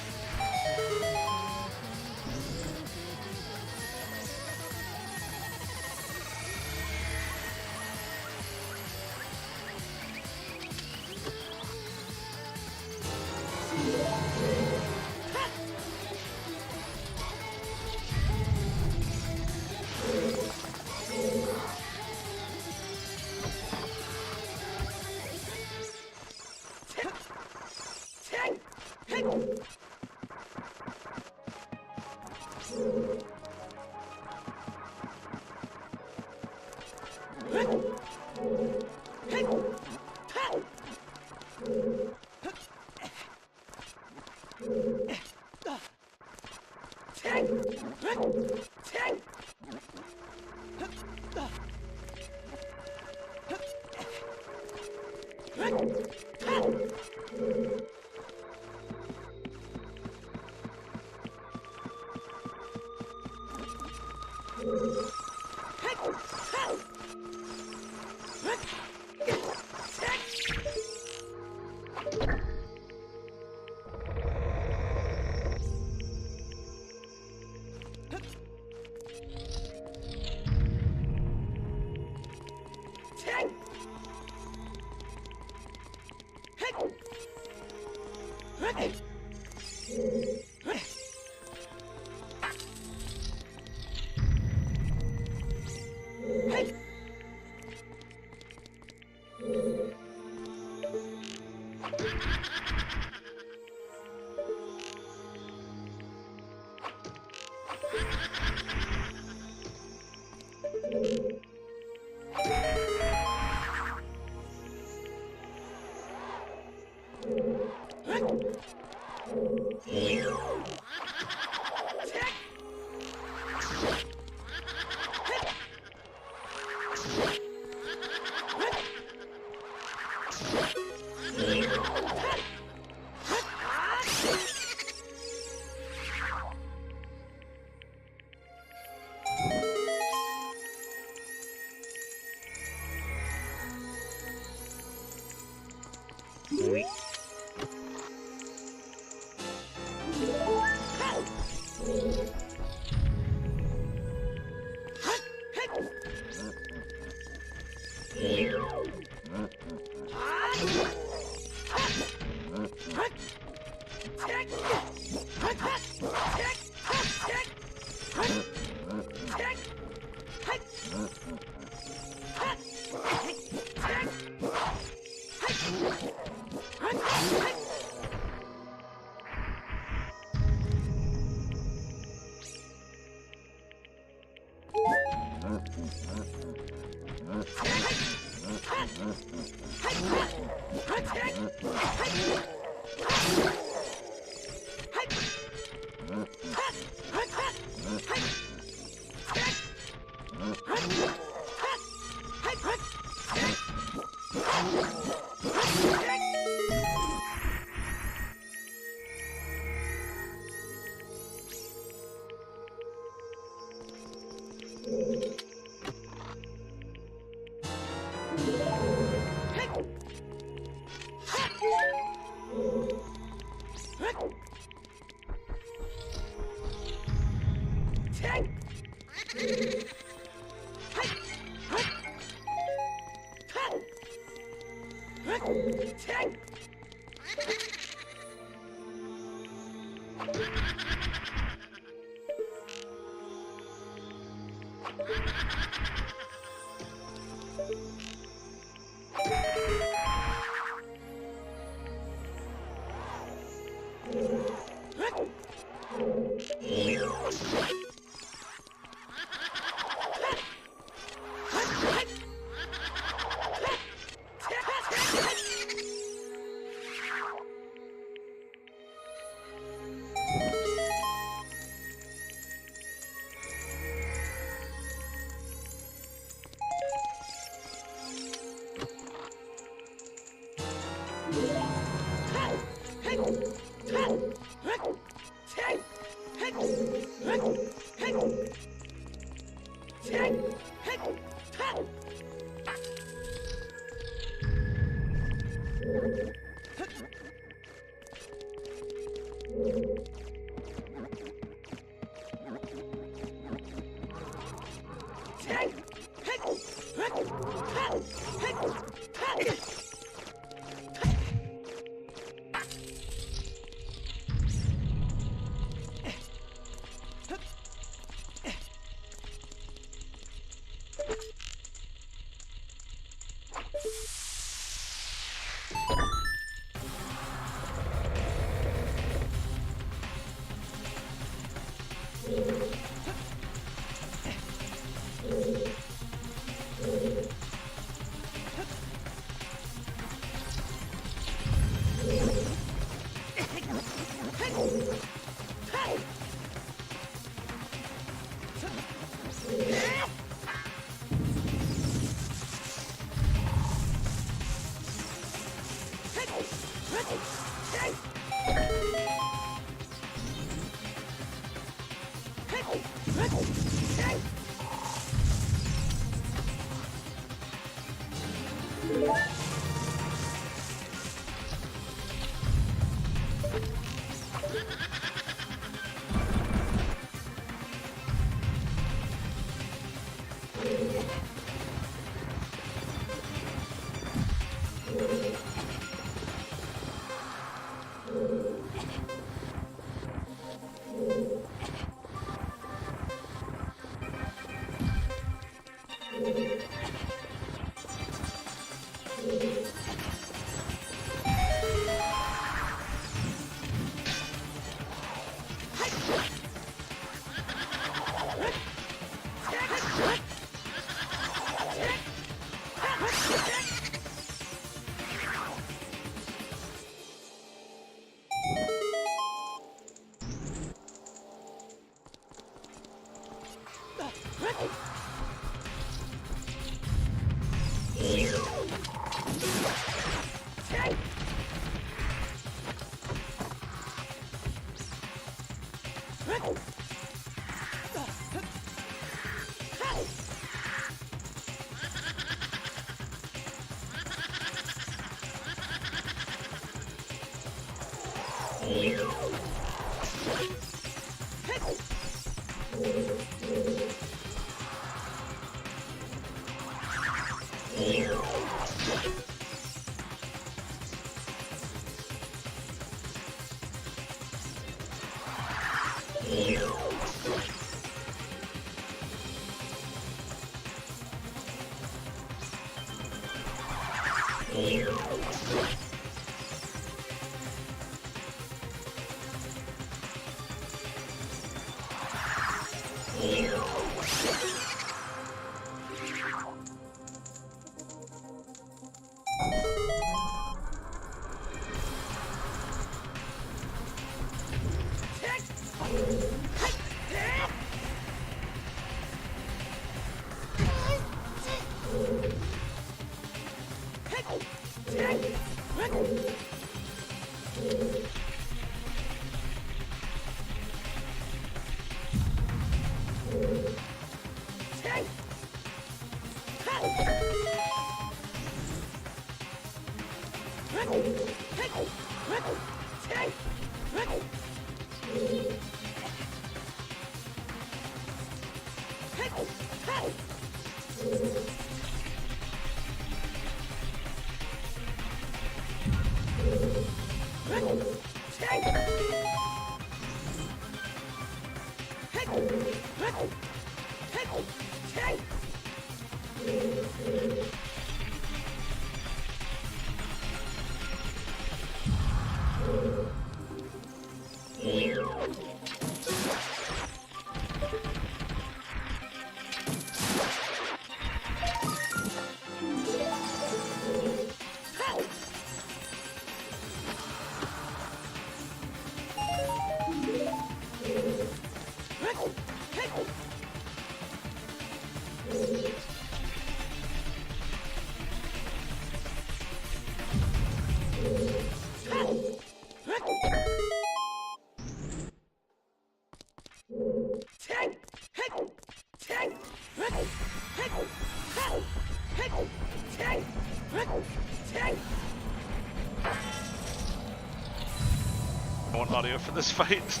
I want audio for this fight.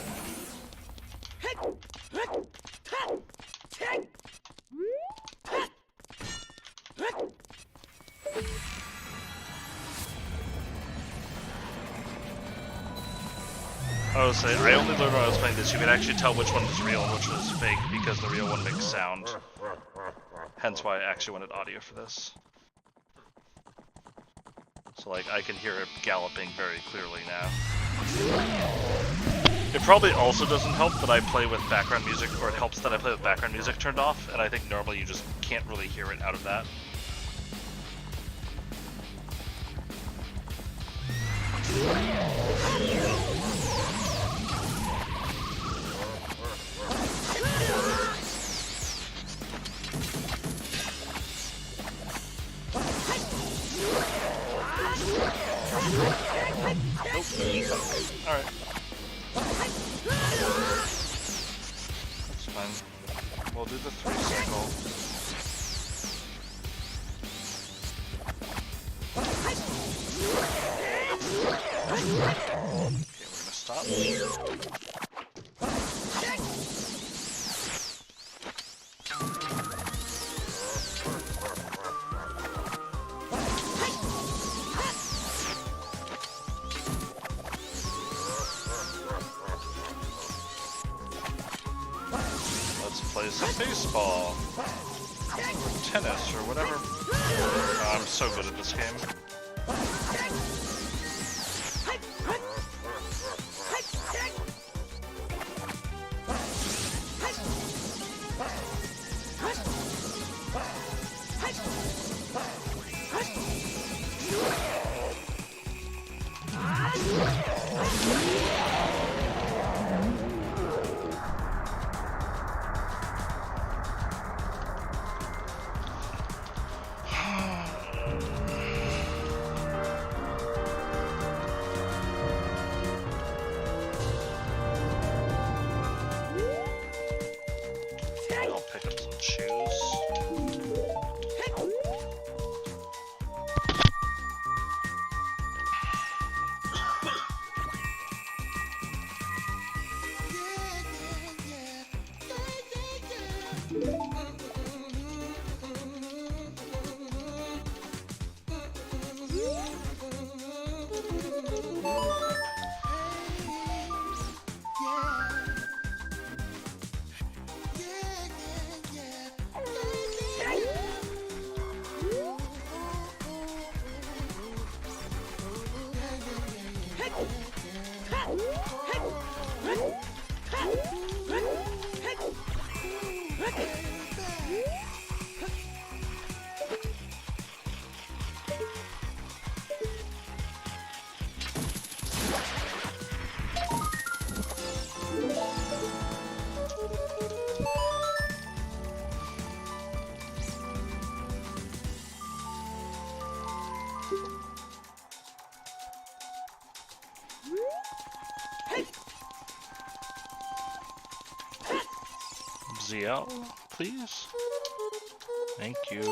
I would say, I only learned when I was playing this, you could actually tell which one was real and which was fake because the real one makes sound. Hence why I actually wanted audio for this. So like, I can hear it galloping very clearly now. It probably also doesn't help that I play with background music, or it helps that I play with background music turned off, and I think normally you just can't really hear it out of that. Alright. That's fine. We'll do the 3 cycle. Okay, we're gonna stop. Play some baseball, or tennis, or whatever. Oh, I'm so good at this game. ZL, please. Thank you.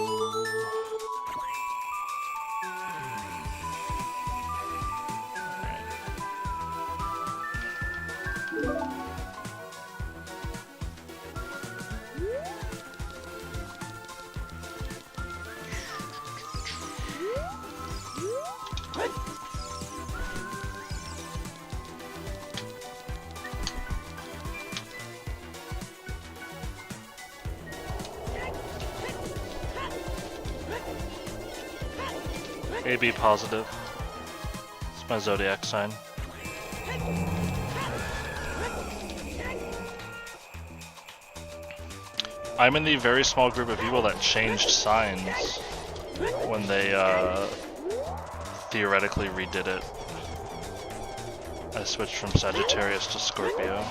AB positive. It's my zodiac sign. I'm in the very small group of people that changed signs when they theoretically redid it. I switched from Sagittarius to Scorpio.